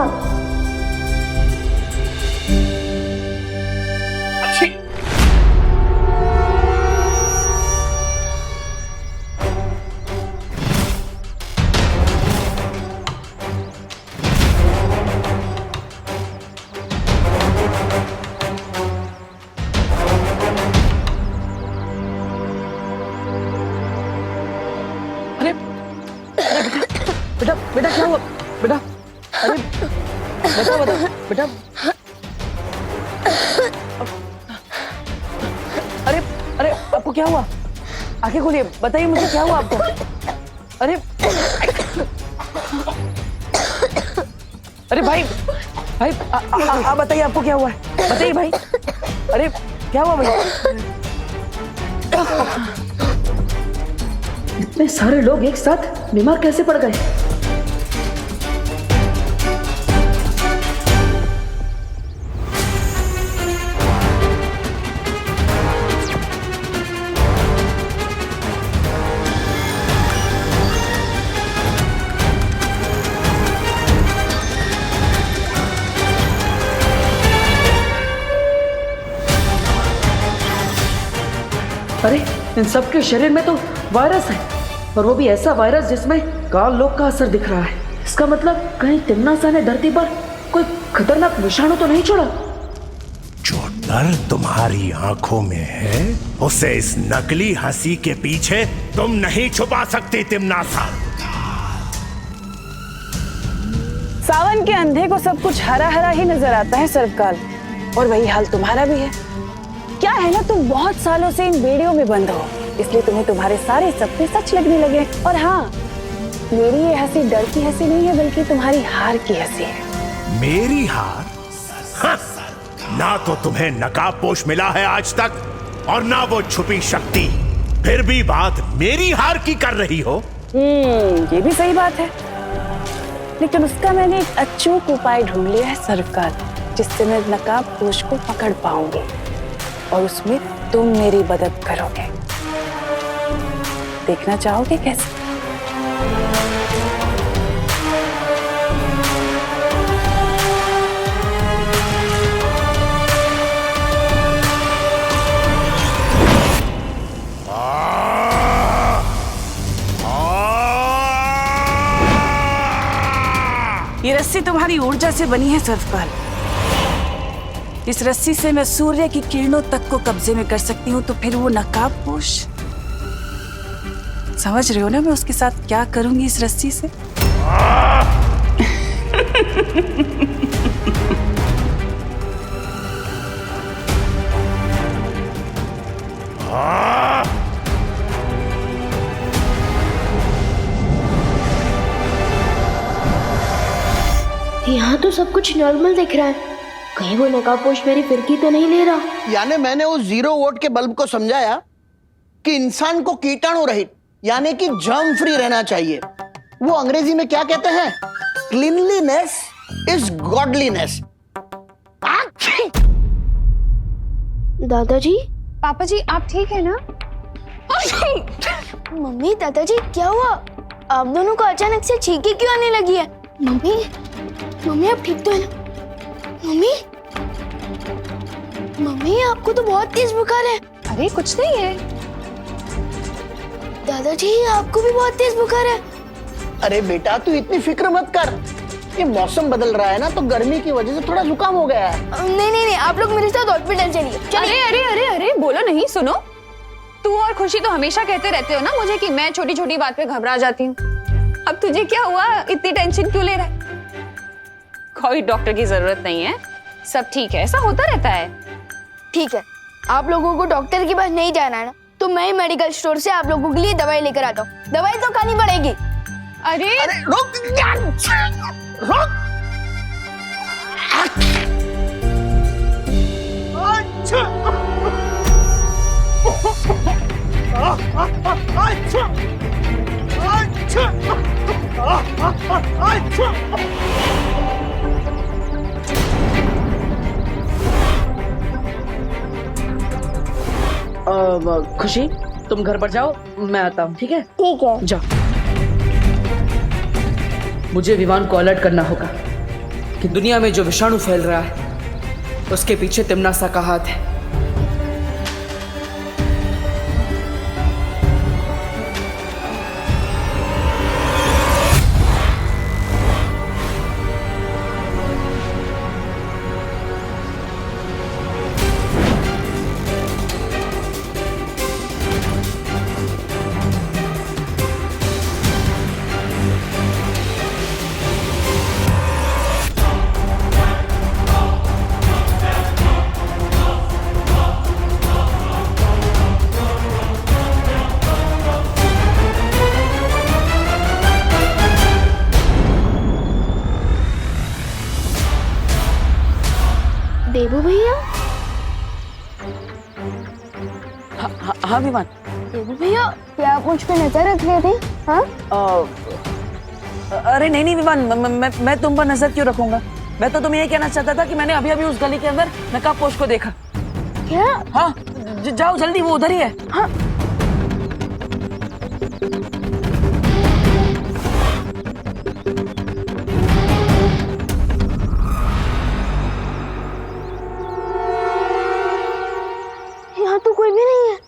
बेटा बेटा क्या हुआ बेटा? अरे बता बता बेटा। अरे अरे आपको क्या हुआ? आंखें खोलिए, बताइए मुझे क्या हुआ आपको? अरे अरे भाई भाई आप बताइए आपको क्या हुआ है? बताइए भाई। अरे क्या हुआ भाई? इतने सारे लोग एक साथ बीमार कैसे पड़ गए? अरे इन सबके शरीर में तो वायरस है, और वो भी ऐसा वायरस जिसमें काल लोक का असर दिख रहा है। इसका मतलब कहीं तिम्नासा ने धरती पर कोई खतरनाक विषाणु तो नहीं छोड़ा? जो डर तुम्हारी आंखों में है उसे इस नकली हंसी के पीछे तुम नहीं छुपा सकती तिम्नासा। सावन के अंधे को सब कुछ हरा हरा ही नजर आता है सर्वकाल, और वही हाल तुम्हारा भी है। क्या है ना, तुम बहुत सालों से इन बेड़ियों में बंद हो, इसलिए तुम्हें तुम्हारे सारे सपने सच लगने लगे। और हाँ, मेरी ये हंसी डर की हंसी नहीं है, बल्कि तुम्हारी हार की हंसी है। मेरी हार? हाँ, ना तो तुम्हें नकाबपोश मिला है आज तक, और ना वो छुपी शक्ति, फिर भी बात मेरी हार की कर रही हो। ये भी सही बात है, लेकिन उसका मैंने एक अचूक उपाय ढूंढ लिया है सर्वकाल, जिससे मैं नकाबपोश को पकड़ पाऊंगी, और उसमें तुम मेरी मदद करोगे। देखना चाहोगे कैसे? ये रस्सी तुम्हारी ऊर्जा से बनी है सर्वकाल। इस रस्सी से मैं सूर्य की किरणों तक को कब्जे में कर सकती हूँ, तो फिर वो नकाबपोश, समझ रहे हो ना मैं उसके साथ क्या करूंगी इस रस्सी से? यहाँ तो सब कुछ नॉर्मल दिख रहा है, कहीं वो नकाबपोश मेरी फिरकी तो नहीं ले रहा। यानी मैंने उस 0 वोल्ट के बल्ब को समझाया कि इंसान को कीटाणु रहित यानी कि जर्म फ्री रहना चाहिए। वो अंग्रेजी में क्या कहते हैं? Cleanliness is godliness. दादाजी, पापा जी आप ठीक है ना? मम्मी दादाजी क्या हुआ? आप दोनों को अचानक से छींके क्यों आने लगी है? मम्मी मम्मी आप ठीक तो है ना? मम्मी मम्मी आपको तो बहुत तेज बुखार है। अरे कुछ नहीं है। दादाजी आपको भी बहुत तेज बुखार है? अरे बेटा तू इतनी फिक्र मत कर, ये मौसम बदल रहा है ना, तो गर्मी की वजह से थोड़ा जुकाम हो गया है। नहीं, आप लोग मेरे साथ हॉस्पिटल चलिए। अरे अरे अरे अरे बोलो नहीं, सुनो। तू और खुशी तो हमेशा कहते रहते हो ना मुझे कि मैं छोटी छोटी बात पे घबरा जाती हूँ। अब तुझे क्या हुआ, इतनी टेंशन क्यों ले रहा है? कोई डॉक्टर की जरूरत नहीं है, सब ठीक है, ऐसा होता रहता है। ठीक है, आप लोगों को डॉक्टर के पास नहीं जाना है ना, तो मैं ही मेडिकल स्टोर से आप लोगों के लिए दवाई लेकर आता हूँ। दवाई तो खानी पड़ेगी। अरे रुक। खुशी तुम घर पर जाओ, मैं आता हूँ। ठीक है? ठीक है। जाओ। मुझे विवान को अलर्ट करना होगा कि दुनिया में जो विषाणु फैल रहा है उसके पीछे तिम्नासा का हाथ है। देबू भैया, हाँ विमान। देबू भैया, क्या आप मुझ पे नजर रख रहे थे? हाँ? अरे नहीं विमान, मैं तुम पर नजर क्यों रखूंगा? मैं तो तुम्हें ये कहना चाहता था कि मैंने अभी अभी उस गली के अंदर नकाबपोश को देखा। क्या? हाँ, जाओ जल्दी, वो उधर ही है। हाँ। यहाँ तो कोई भी नहीं है।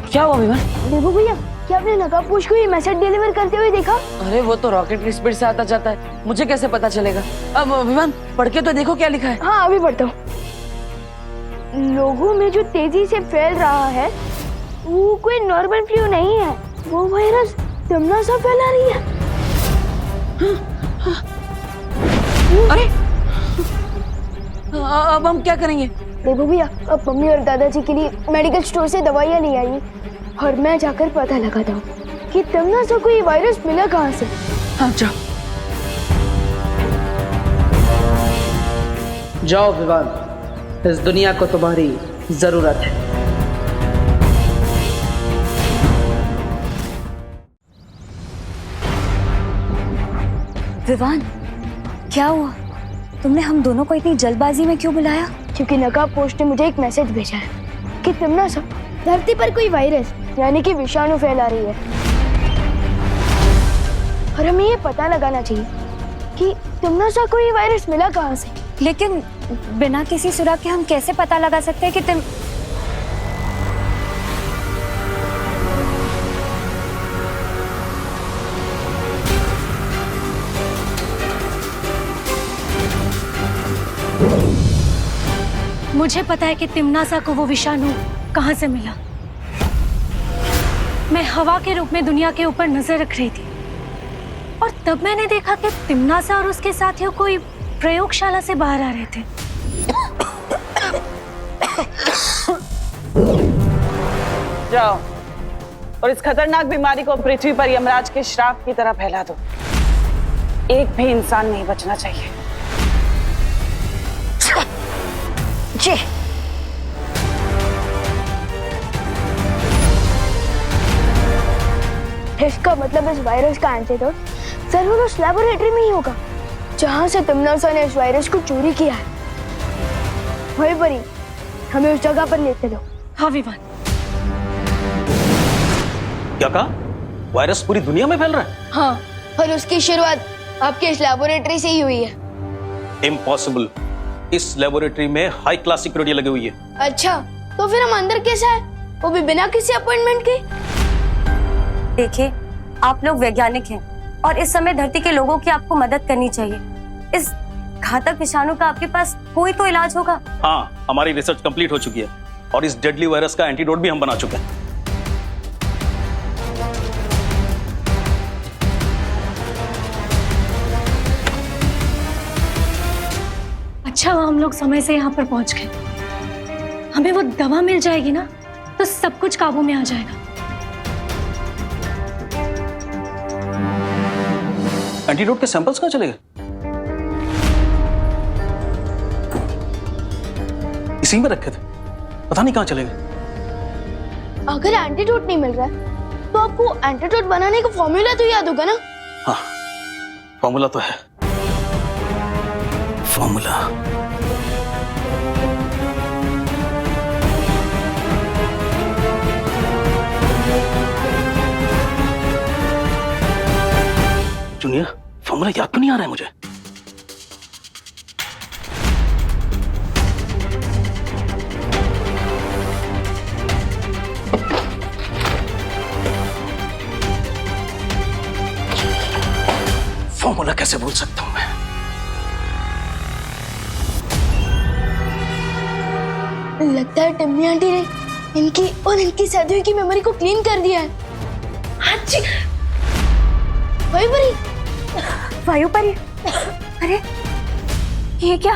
क्या हुआ विमान? देबू भैया, क्या आपने नकाबपोश को ये मैसेज डिलीवर करते हुए देखा? अरे वो तो रॉकेट की स्पीड से आता जाता है, मुझे कैसे पता चलेगा? अब विमान पढ़ के तो देखो क्या लिखा है। हाँ, अभी पढ़ता हूँ। लोगों में जो तेजी से फैल रहा है वो कोई नॉर्मल फ्लू नहीं है, वो वायरस तिम्नासा फैला रही है। अरे अब हम क्या करेंगे? देखो भैया, अब मम्मी और दादाजी के लिए मेडिकल स्टोर से दवाइयाँ ले आई और मैं जाकर पता लगाता हूँ कि तिम्नासा को ये वायरस मिला कहाँ से। हाँ जाओ। जाओ विवान, इस दुनिया को तुम्हारी जरूरत है। विवान, क्या हुआ? तुमने हम दोनों को इतनी जल्दबाजी में क्यों बुलाया? क्योंकि नकाबपोश ने मुझे एक मैसेज भेजा है कि तिम्नासा धरती पर कोई वायरस यानी कि विषाणु फैला रही है और हमें ये पता लगाना चाहिए कि तिम्नासा को ये वायरस मिला कहाँ से। लेकिन बिना किसी सुराग के हम कैसे पता लगा सकते हैं कि मुझे पता है कि तिम्नासा को वो विषाणु कहाँ से मिला। मैं हवा के रूप में दुनिया के ऊपर नजर रख रही थी और तब मैंने देखा कि तिम्नासा और उसके साथियों कोई प्रयोगशाला से बाहर आ रहे थे। जाओ और इस खतरनाक बीमारी को पृथ्वी पर यमराज के श्राप की तरह फैला दो। एक भी इंसान नहीं बचना चाहिए। जी। इसका मतलब इस वायरस का एंटीडोट जरूर उस लैबोरेटरी में ही होगा जहां से तिम्नासा ने इस वायरस को चोरी किया है। वहीं पर ही हमें उस जगह पर लेते लो। हाँ विवान। क्या कहा? वायरस पूरी दुनिया में फैल रहा है? हाँ, और उसकी शुरुआत आपके इस लेबोरेटरी से ही हुई है। इम्पॉसिबल। इस लेबोरेटरी में हाई क्लास सिक्योरिटी लगी हुई है। अच्छा, तो फिर हम अंदर कैसे आए, वो भी बिना किसी अपॉइंटमेंट के? देखिए, आप लोग वैज्ञानिक हैं और इस समय धरती के लोगों की आपको मदद करनी चाहिए। इस घातक विषाणु का आपके पास कोई तो इलाज होगा। हाँ, हमारी रिसर्च कंप्लीट हो चुकी है और इस डेडली वायरस का एंटीडोट भी हम बना चुके हैं। अच्छा हुआ हम लोग समय से यहाँ पर पहुंच गए। हमें वो दवा मिल जाएगी ना, तो सब कुछ काबू में आ जाएगा। एंटीडोट के सैंपल्स कहाँ चले गए? इसी में रखे थे, पता नहीं कहाँ चले गए। अगर एंटीडोट नहीं मिल रहा है तो आपको एंटीडोट बनाने का फॉर्मूला तो याद होगा ना? हाँ, फॉर्मूला तो है। फॉर्मूला जूनियर, फॉर्मूला याद तो नहीं आ रहा है मुझे। फॉर्मूला कैसे भूल सकता हूं मैं? लगता है टिम्मी आंटी ने इनकी और इनकी सदियों की मेमोरी को क्लीन कर दिया है। वायुपरी, अरे ये क्या?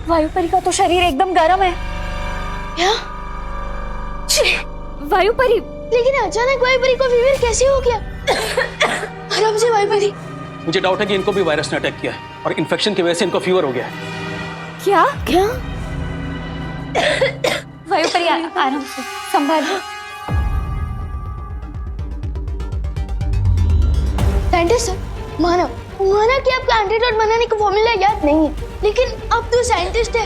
वायुपरी का तो शरीर एकदम गर्म है। क्या? वायुपरी, लेकिन अचानक वायुपरी को फीवर कैसे हो गया? आराम से वायुपरी। मुझे डाउट है कि इनको भी वायरस ने अटैक किया है और इन्फेक्शन की वजह से इनको फीवर हो गया है। क्या? क्या? वायुपरी आराम से संभालो। साइंटिस्ट सर, माना कि आपका एंटीडोट बनाने का फॉर्मूला याद नहीं है, लेकिन अब तो साइंटिस्ट है,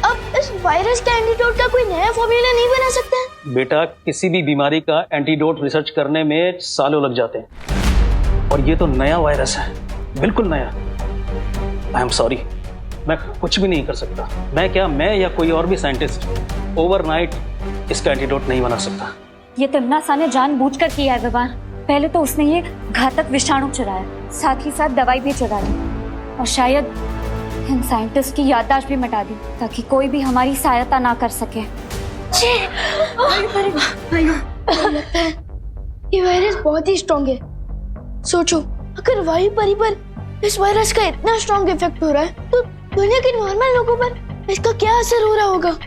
अब इस वायरस का एंटीडोट का कोई नया फॉर्मूला नहीं बना सकता है? बेटा, किसी भी बीमारी का एंटीडोट रिसर्च करने में सालों लग जाते हैं और ये तो नया वायरस है, बिल्कुल नया। आई एम सॉरी, मैं कुछ भी नहीं कर सकता। मैं या कोई और भी साइंटिस्ट ओवरनाइट इसका एंटीडोट नहीं बना सकता। ये तिम्नासा ने जानबूझकर किया है विवान। पहले तो उसने ये घातक विषाणु चुराया, साथ ही साथ दवाई भी चुरा ली और शायद इन साइंटिस्ट की याददाश्त भी मिटा दी ताकि कोई भी हमारी सहायता ना कर सके। लगता है ये वायरस बहुत ही स्ट्रॉन्ग है। सोचो, अगर वायुपरी पर इस वायरस का इतना स्ट्रॉन्ग इफेक्ट हो रहा है तो दुनिया के नॉर्मल लोगों पर इसका क्या असर हो रहा होगा?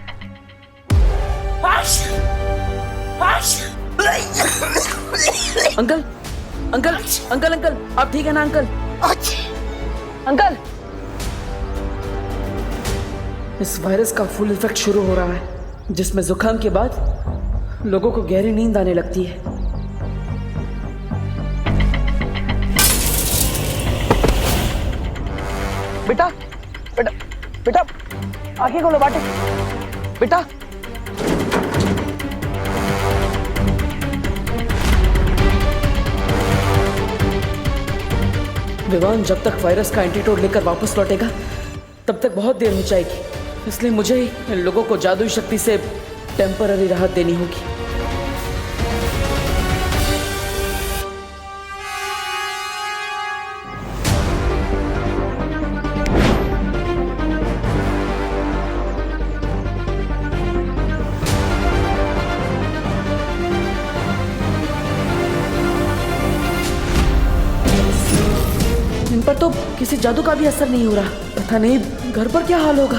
अंकल, अंकल, अंकल, अंकल, आप ठीक है ना अंकल? अंकल, इस वायरस का फुल इफेक्ट शुरू हो रहा है, जिसमें जुकाम के बाद लोगों को गहरी नींद आने लगती है। बेटा, बेटा, बेटा, आंखें खोलो बाटे। बेटा, विवान जब तक वायरस का एंटीडोट लेकर वापस लौटेगा तब तक बहुत देर हो जाएगी, इसलिए मुझे इन लोगों को जादुई शक्ति से टेम्पररी राहत देनी होगी। इन पर तो किसी जादू का भी असर नहीं हो रहा। पता नहीं घर पर क्या हाल होगा।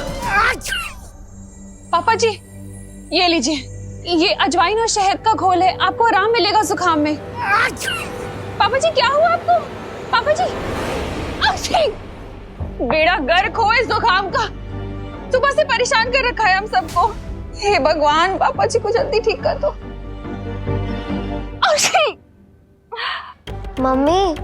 पापा जी, ये लीजिए, ये अजवाइन और शहद का घोल है, आपको आराम मिलेगा जुकाम में। पापा जी, क्या हुआ आपको? पापा जी, बेड़ा गर्क हो इस जुकाम का, सुबह से परेशान कर रखा है हम सबको। हे भगवान, पापा जी को जल्दी ठीक कर दो। मम्मी,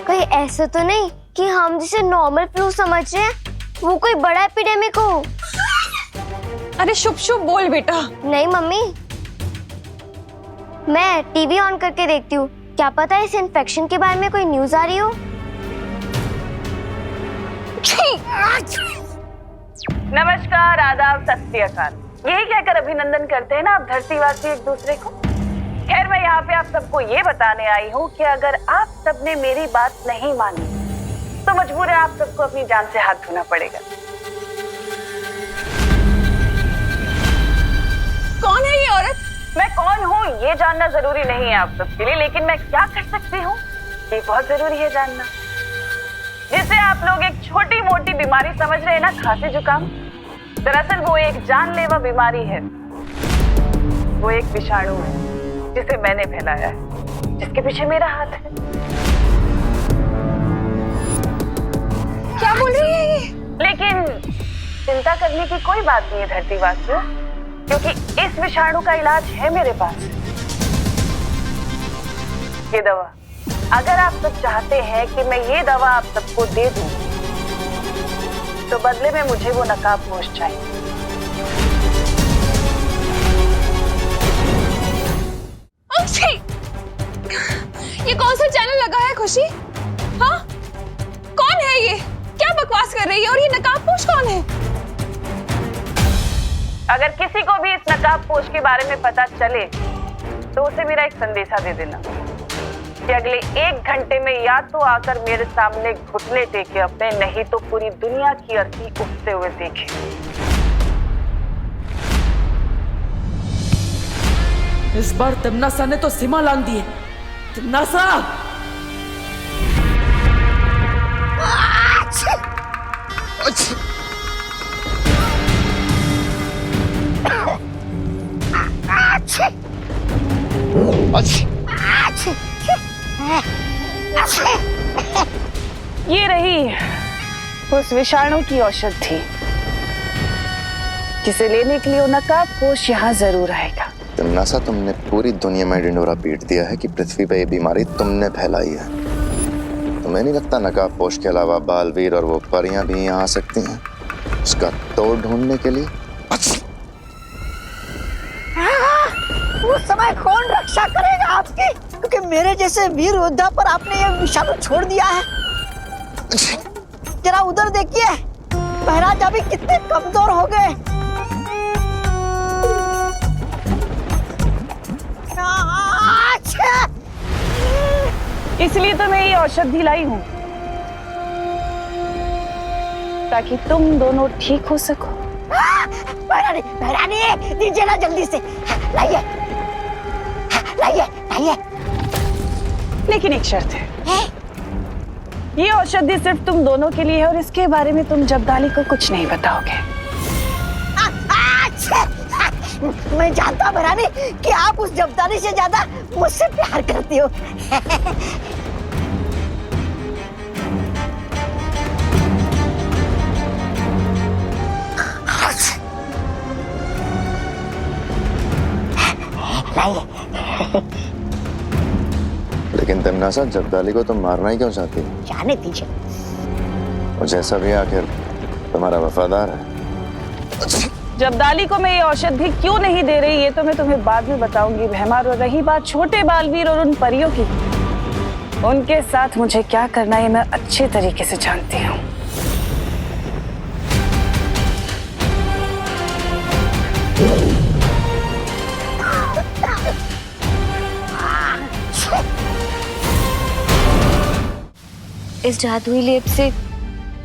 कहीं ऐसा तो नहीं कि हम जिसे नॉर्मल फ्लू समझ रहे हैं वो कोई बड़ा एपिडेमिक हो? अरे शुभ शुभ बोल बेटा। नहीं मम्मी, मैं टीवी ऑन करके देखती हूँ, क्या पता इस इन्फेक्शन के बारे में कोई न्यूज आ रही हो। नमस्कार, आदाब, सत श्री अकाल, यही कहकर अभिनंदन करते हैं ना आप धरतीवासी एक दूसरे को। खैर, मैं यहाँ पे आप सबको ये बताने आई हूँ कि अगर आप सबने मेरी बात नहीं मानी तो मजबूर है आप सबको अपनी जान से हाथ धोना पड़ेगा। कौन है ये औरत? मैं कौन हूँ ये जानना जरूरी नहीं है आप सबके लिए, लेकिन मैं क्या कर सकती हूँ ये बहुत जरूरी है जानना। जिसे आप लोग एक छोटी मोटी बीमारी समझ रहे हैं ना, खांसी जुकाम, दरअसल वो एक जानलेवा बीमारी है। वो एक विषाणु है जिसे मैंने फैलाया है, जिसके पीछे मेरा हाथ है। क्या बोल रही है ये? लेकिन चिंता करने की कोई बात नहीं है धरतीवासियों, क्योंकि इस विषाणु का इलाज है मेरे पास। ये दवा, अगर आप सब चाहते हैं कि मैं ये दवा आप सबको दे दूं, तो बदले में मुझे वो नकाबपोश चाहिए। ये कौन सा चैनल लगा है खुशी? हाँ, कौन है ये? क्या बकवास कर रही है? और ये नकाबपोश कौन है? अगर किसी को भी इस नकाबपोश के बारे में पता चले तो उसे मेरा एक संदेशा दे देना कि अगले 1 घंटे में या तो आकर मेरे सामने घुटने टेके अपने, नहीं तो पूरी दुनिया की अर्थी उठते हुए देखे। इस बार तिमनासा ने तो सीमा लांघ दी है। तिमनासा! ये रही उस विषाणु की औषधि जिसे लेने के लिए वो नकाबपोश यहाँ जरूर आएगा। तिमनासा, तुमने पूरी दुनिया में ढिंढोरा पीट दिया है कि पृथ्वी पे ये बीमारी तुमने फैलाई है। तुम्हें नहीं लगता नकाबपोश के अलावा बालवीर और वो परियां भी यहाँ आ सकती हैं उसका तोड़ ढूंढने के लिए? उस समय कौन रक्षा करेगा आपकी? क्योंकि मेरे जैसे वीर योद्धा पर आपने ये विषाणु छोड़ दिया है। जरा उधर देखिए, महाराज अभी कितने कमजोर हो गए। इसलिए तो मैं ये औषधि लाई हूँ, ताकि तुम दोनों ठीक हो सको। महारानी, दीजिए ना जल्दी से, लाइए लाइए लाइए। लेकिन एक शर्त है, ये औषधि सिर्फ तुम दोनों के लिए है और इसके बारे में तुम जब्दाली को कुछ नहीं बताओगे। मैं जानता महारानी कि आप उस जब्दाली से ज्यादा मुझसे प्यार करती हो। लेकिन तिमनासा, जब्दाली को तुम मारना ही क्यों चाहती हो? जाने दीजिए, वो जैसा भी आखिर तुम्हारा वफादार है। जब्दाली को मैं ये औषधि क्यों नहीं दे रही ये तो मैं तुम्हें बाद में बताऊंगी भैमार। और रही बात छोटे बालवीर और उन परियों की, उनके साथ मुझे क्या करना है मैं अच्छे तरीके से जानती हूँ। इस जादुई लेप से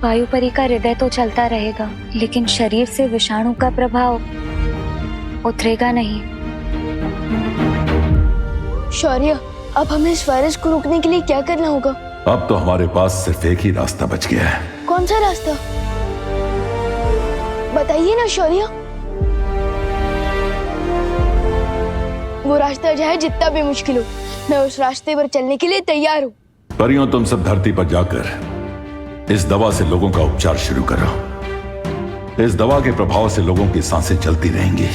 वायुपरी का हृदय तो चलता रहेगा, लेकिन शरीर से विषाणु का प्रभाव उतरेगा नहीं। शौर्य, अब हमें इस वायरस को रोकने के लिए क्या करना होगा? अब तो हमारे पास सिर्फ एक ही रास्ता बच गया है। कौन सा रास्ता? बताइए ना शौर्य। वो रास्ता चाहे जितना भी मुश्किल हो, मैं उस रास्ते पर चलने के लिए तैयार हूँ। परियों, तुम सब धरती पर जाकर इस दवा से लोगों का उपचार शुरू करो। इस दवा के प्रभाव से लोगों की सांसें चलती रहेंगी।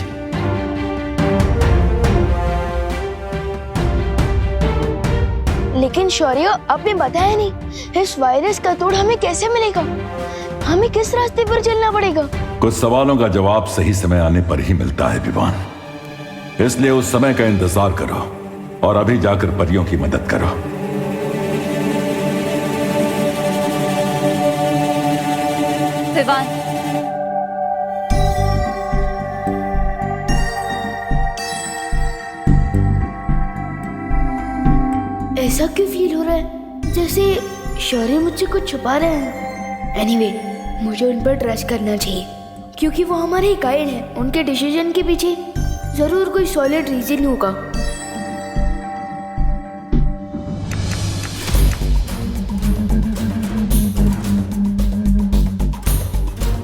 लेकिन शौर्य, आपने बताया नहीं, इस वायरस का तोड़ हमें कैसे मिलेगा? हमें किस रास्ते पर चलना पड़ेगा? कुछ सवालों का जवाब सही समय आने पर ही मिलता है विवान। इसलिए उस समय का इंतजार करो और अभी जाकर परियों की मदद करो। विवान, ऐसा क्यों फील हो रहा है जैसे शौर्य मुझसे कुछ छुपा रहे हैं? एनीवे, मुझे उन पर ट्रस्ट करना चाहिए क्योंकि वो हमारे गाइड हैं। उनके डिसीजन के पीछे जरूर कोई सॉलिड रीजन होगा।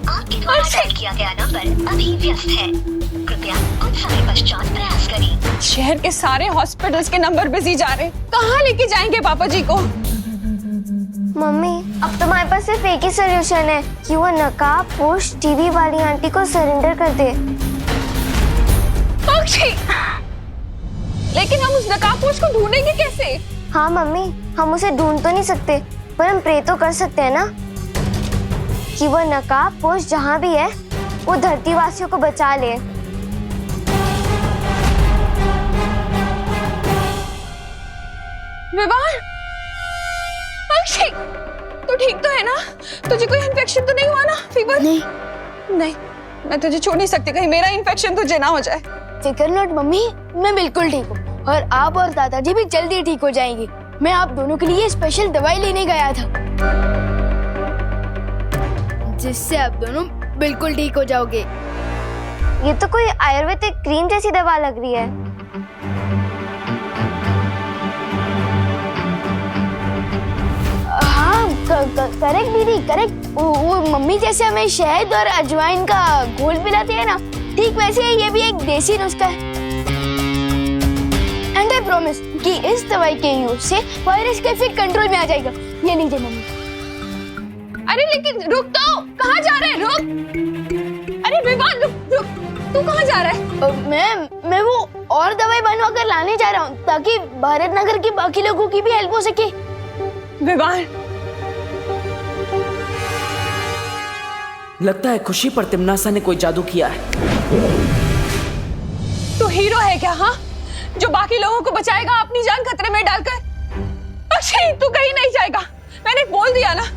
आपके द्वारा डायल किया गया नंबर अभी व्यस्त है, कृपया कुछ समय पश्चात प्रयास करें। शहर के सारे हॉस्पिटल्स के नंबर बिजी जा रहे, कहाँ लेके जाएंगे पापा जी को? मम्मी, अब तुम्हारे पास सिर्फ एक ही सोल्यूशन है कि वो नकाब पोश टीवी वाली आंटी को सरेंडर कर दे। अक्षी, लेकिन हम उस नकाबपोश को ढूंढेंगे कैसे? हाँ मम्मी, हम उसे ढूंढ तो नहीं सकते, पर हम प्रे तो कर सकते हैं ना कि वो नकाबपोश जहाँ भी है वो धरती वासियों को बचा ले। विवान, अक्षय, तू ठीक तो है ना? तुझे कोई इन्फेक्शन तो नहीं हुआ ना? फीवर? नहीं, मैं तुझे छोड़ नहीं सकती, कहीं मेरा इन्फेक्शन तुझे ना हो जाए। फिकर नॉट मम्मी, मैं बिल्कुल ठीक हूँ और आप और दादाजी भी जल्दी ठीक हो जाएंगे। मैं आप दोनों के लिए स्पेशल दवाई लेने गया था जिससे आप दोनों बिल्कुल ठीक हो जाओगे। ये तो कोई आयुर्वेदिक क्रीम जैसी दवा लग रही है। हाँ, करेक्ट दीदी, करेक्ट। वो मम्मी जैसे हमें शहद और अजवाइन का घोल पिलाती है ना, ठीक वैसे ही ये भी एक देसी नुस्खा है। एंड आई प्रॉमिस कि इस दवाई के यूज से वायरस का इफेक्ट कंट्रोल में आ जाएगा। ये लीजिए मम्मी। अरे लेकिन रुक तो, कहाँ जा रहे हैं? रुक! अरे विवान, रुक! तू कहाँ जा रहा है? मैं वो और दवाई बनवा कर लाने जा रहा हूँ ताकि भारत नगर के बाकी लोगों की भी हेल्प हो सके। विवान, लगता है खुशी पर तिमनासा ने कोई जादू किया है। तू हीरो है क्या? हाँ, जो बाकी लोगों को बचाएगा अपनी जान खतरे में डालकर? अक्षय, तू कहीं नहीं जाएगा, मैंने बोल दिया ना।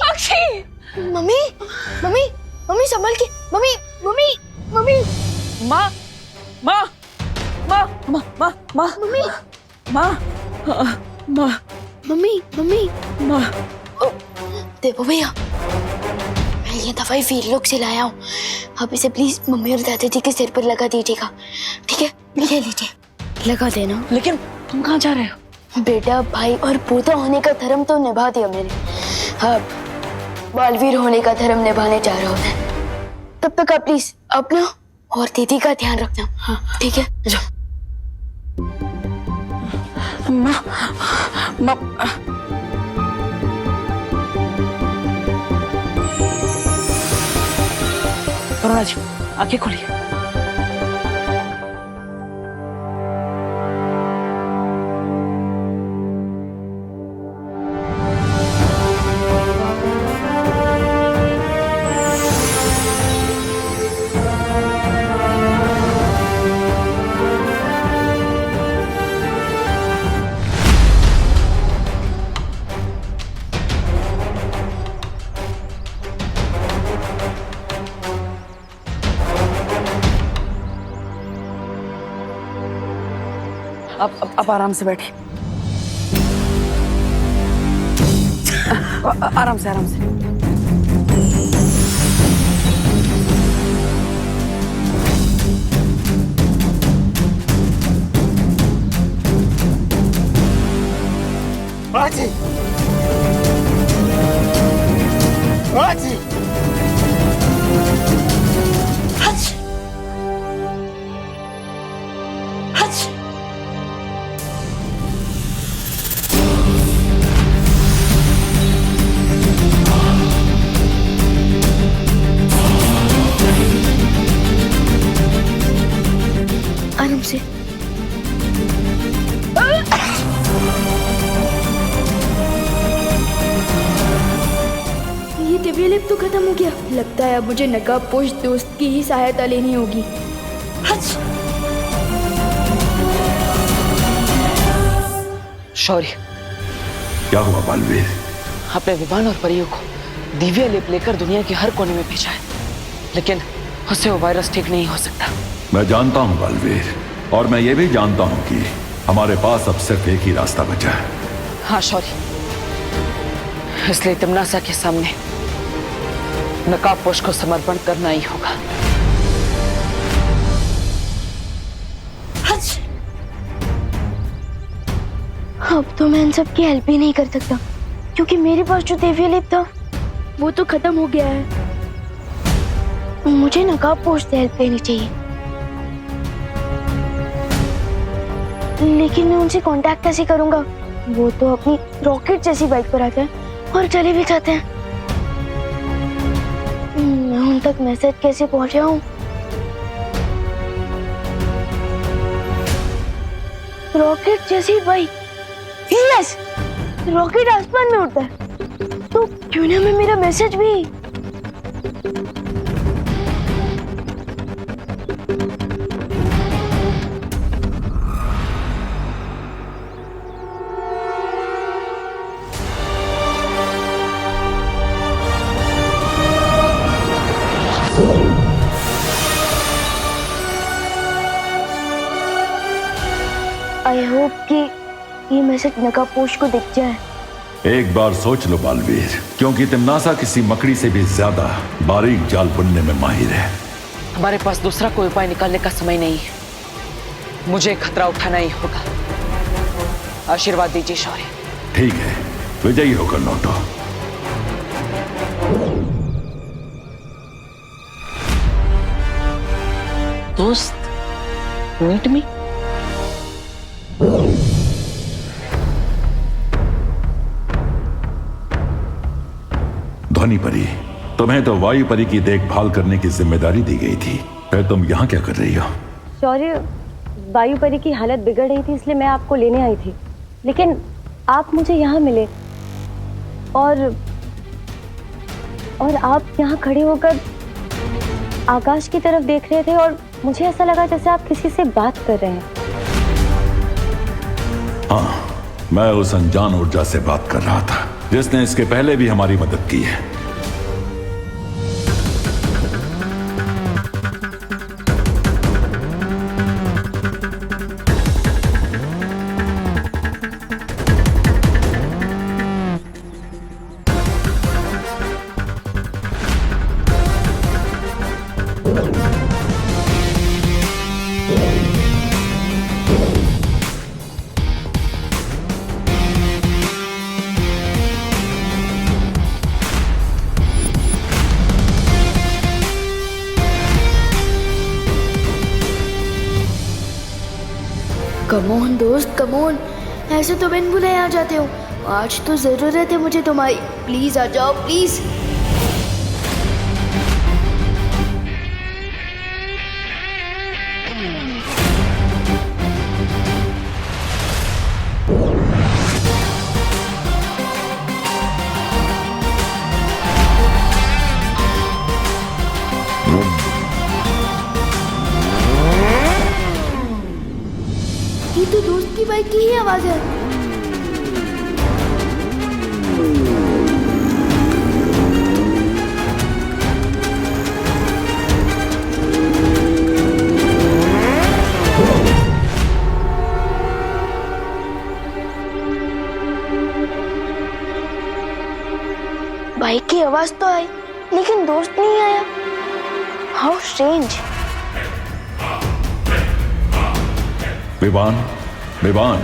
अक्षय! मम्मी, मम्मी, मम्मी संभल के। Mummy, mummy, mummy. माँ, माँ, माँ, माँ, माँ, माँ, मम्मी, माँ, माँ, मम्मी, मम्मी, माँ। देखो भैया, मैं ये दवाई वीरलोक से लाया हूँ। आप इसे प्लीज मम्मी और दादाजी के सिर पर लगा दीजिएगा, ठीक है? ले लीजिए, लगा देना। लेकिन तुम कहाँ जा रहे हो? बेटा, भाई और पोता होने का धर्म तो निभा दिया मैंने, अब बालवीर होने का धर्म निभाने जा रहा हूँ मैं। तब तक आप प्लीज अपना और दीदी का ध्यान रखना। हाँ, ठीक है? माँ, माँ, अरुणा जी, आंखें खोलिए। अब आराम से बैठे। आराम से, आराम से। आजी, आजी, हच, हच। आराम से। ये तबीयत तो खत्म हो गया। लगता है अब मुझे नकाबपोश दोस्त की ही सहायता लेनी होगी। हच। शौर्य, क्या हुआ बालवीर? आपने विमान और परियों को दिव्य लेप लेकर दुनिया के हर कोने में भेजा है, लेकिन उससे वो वायरस ठीक नहीं हो सकता। मैं जानता हूँ बालवीर, और मैं ये भी जानता हूँ कि हमारे पास अब सिर्फ एक ही रास्ता बचा है। हाँ शौर्य, इसलिए तिम्नासा के सामने नकाबपोश को समर्पण करना ही होगा। अब तो मैं इन सब की हेल्प ही नहीं कर सकता, क्योंकि मेरे पास जो दिव्य लेप था वो तो खत्म हो गया है। मुझे नकाबपोश से हेल्प लेनी चाहिए, लेकिन मैं उनसे कांटेक्ट कैसे करूंगा? वो तो अपनी रॉकेट जैसी बाइक पर आते हैं और चले भी जाते हैं। मैं उन तक मैसेज कैसे पहुंचाऊं? रॉकेट जैसी बाइक, यस, रॉकेट आसमान में उड़ता है, तो क्यों ना मैं मेरा मैसेज भी। आई होप कि ये मैसेज नकाबपोश को दिख जाए। एक बार सोच लो बालवीर, क्योंकि तिम्नासा किसी मकड़ी से भी ज्यादा बारीक जाल बुनने में माहिर है। हमारे पास दूसरा कोई उपाय निकालने का समय नहीं है, मुझे खतरा उठाना ही होगा। आशीर्वाद दीजिए शौर्य। ठीक है, विजयी होकर लौटो। दोस्त, मीट मी। ध्वनि परी, तुम्हें तो वायु परी की देखभाल करने की जिम्मेदारी दी गई थी, फिर तुम यहाँ क्या कर रही हो? शौर्य, वायु परी की हालत बिगड़ रही थी, इसलिए मैं आपको लेने आई थी, लेकिन आप मुझे यहाँ मिले और आप यहाँ खड़े होकर आकाश की तरफ देख रहे थे और मुझे ऐसा लगा जैसे आप किसी से बात कर रहे हैं। हाँ, मैं उस अनजान ऊर्जा से बात कर रहा था जिसने इसके पहले भी हमारी मदद की है। कमोन दोस्त, कमोन, ऐसे तो बिन बुलाए आ जाते हो। आज तो जरूरत है मुझे तुम्हारी, प्लीज आ जाओ प्लीज। ये तो दोस्त की बाइक की ही आवाज है। बाइक की आवाज तो आई, लेकिन दोस्त नहीं आया। How strange. विवान, विवान,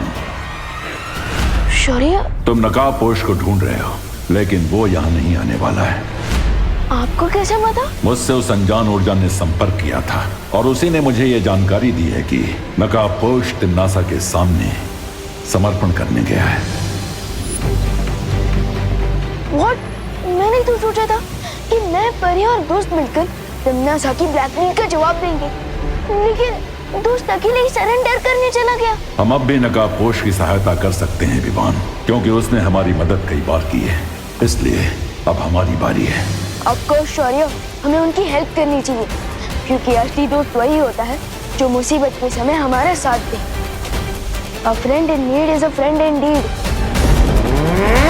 शौर्य, तुम नकाबपोश को ढूंढ रहे हो, लेकिन वो यहाँ नहीं आने वाला है। आपको कैसे पता? मुझसे उस अनजान ऊर्जा ने संपर्क किया था और उसी ने मुझे ये जानकारी दी है कि नकाबपोश तिम्नासा के सामने समर्पण करने गया है। What? मैंने तो सोचा था कि मैं, परी और दोस्त मिलकर तिम्नासा की ब्लैकमेल का जवाब देंगे, लेकिन दोस्त अकेले ही सरेंडर करने चला गया। हम अब भी नकाबपोश की सहायता कर सकते हैं विवान, क्योंकि उसने हमारी मदद कई बार की है, इसलिए अब हमारी बारी है। ऑफ कोर्स शौर्य, हमें उनकी हेल्प करनी चाहिए, क्योंकि असली दोस्त वही होता है जो मुसीबत के समय हमारा साथ दे। A friend in need is a friend indeed.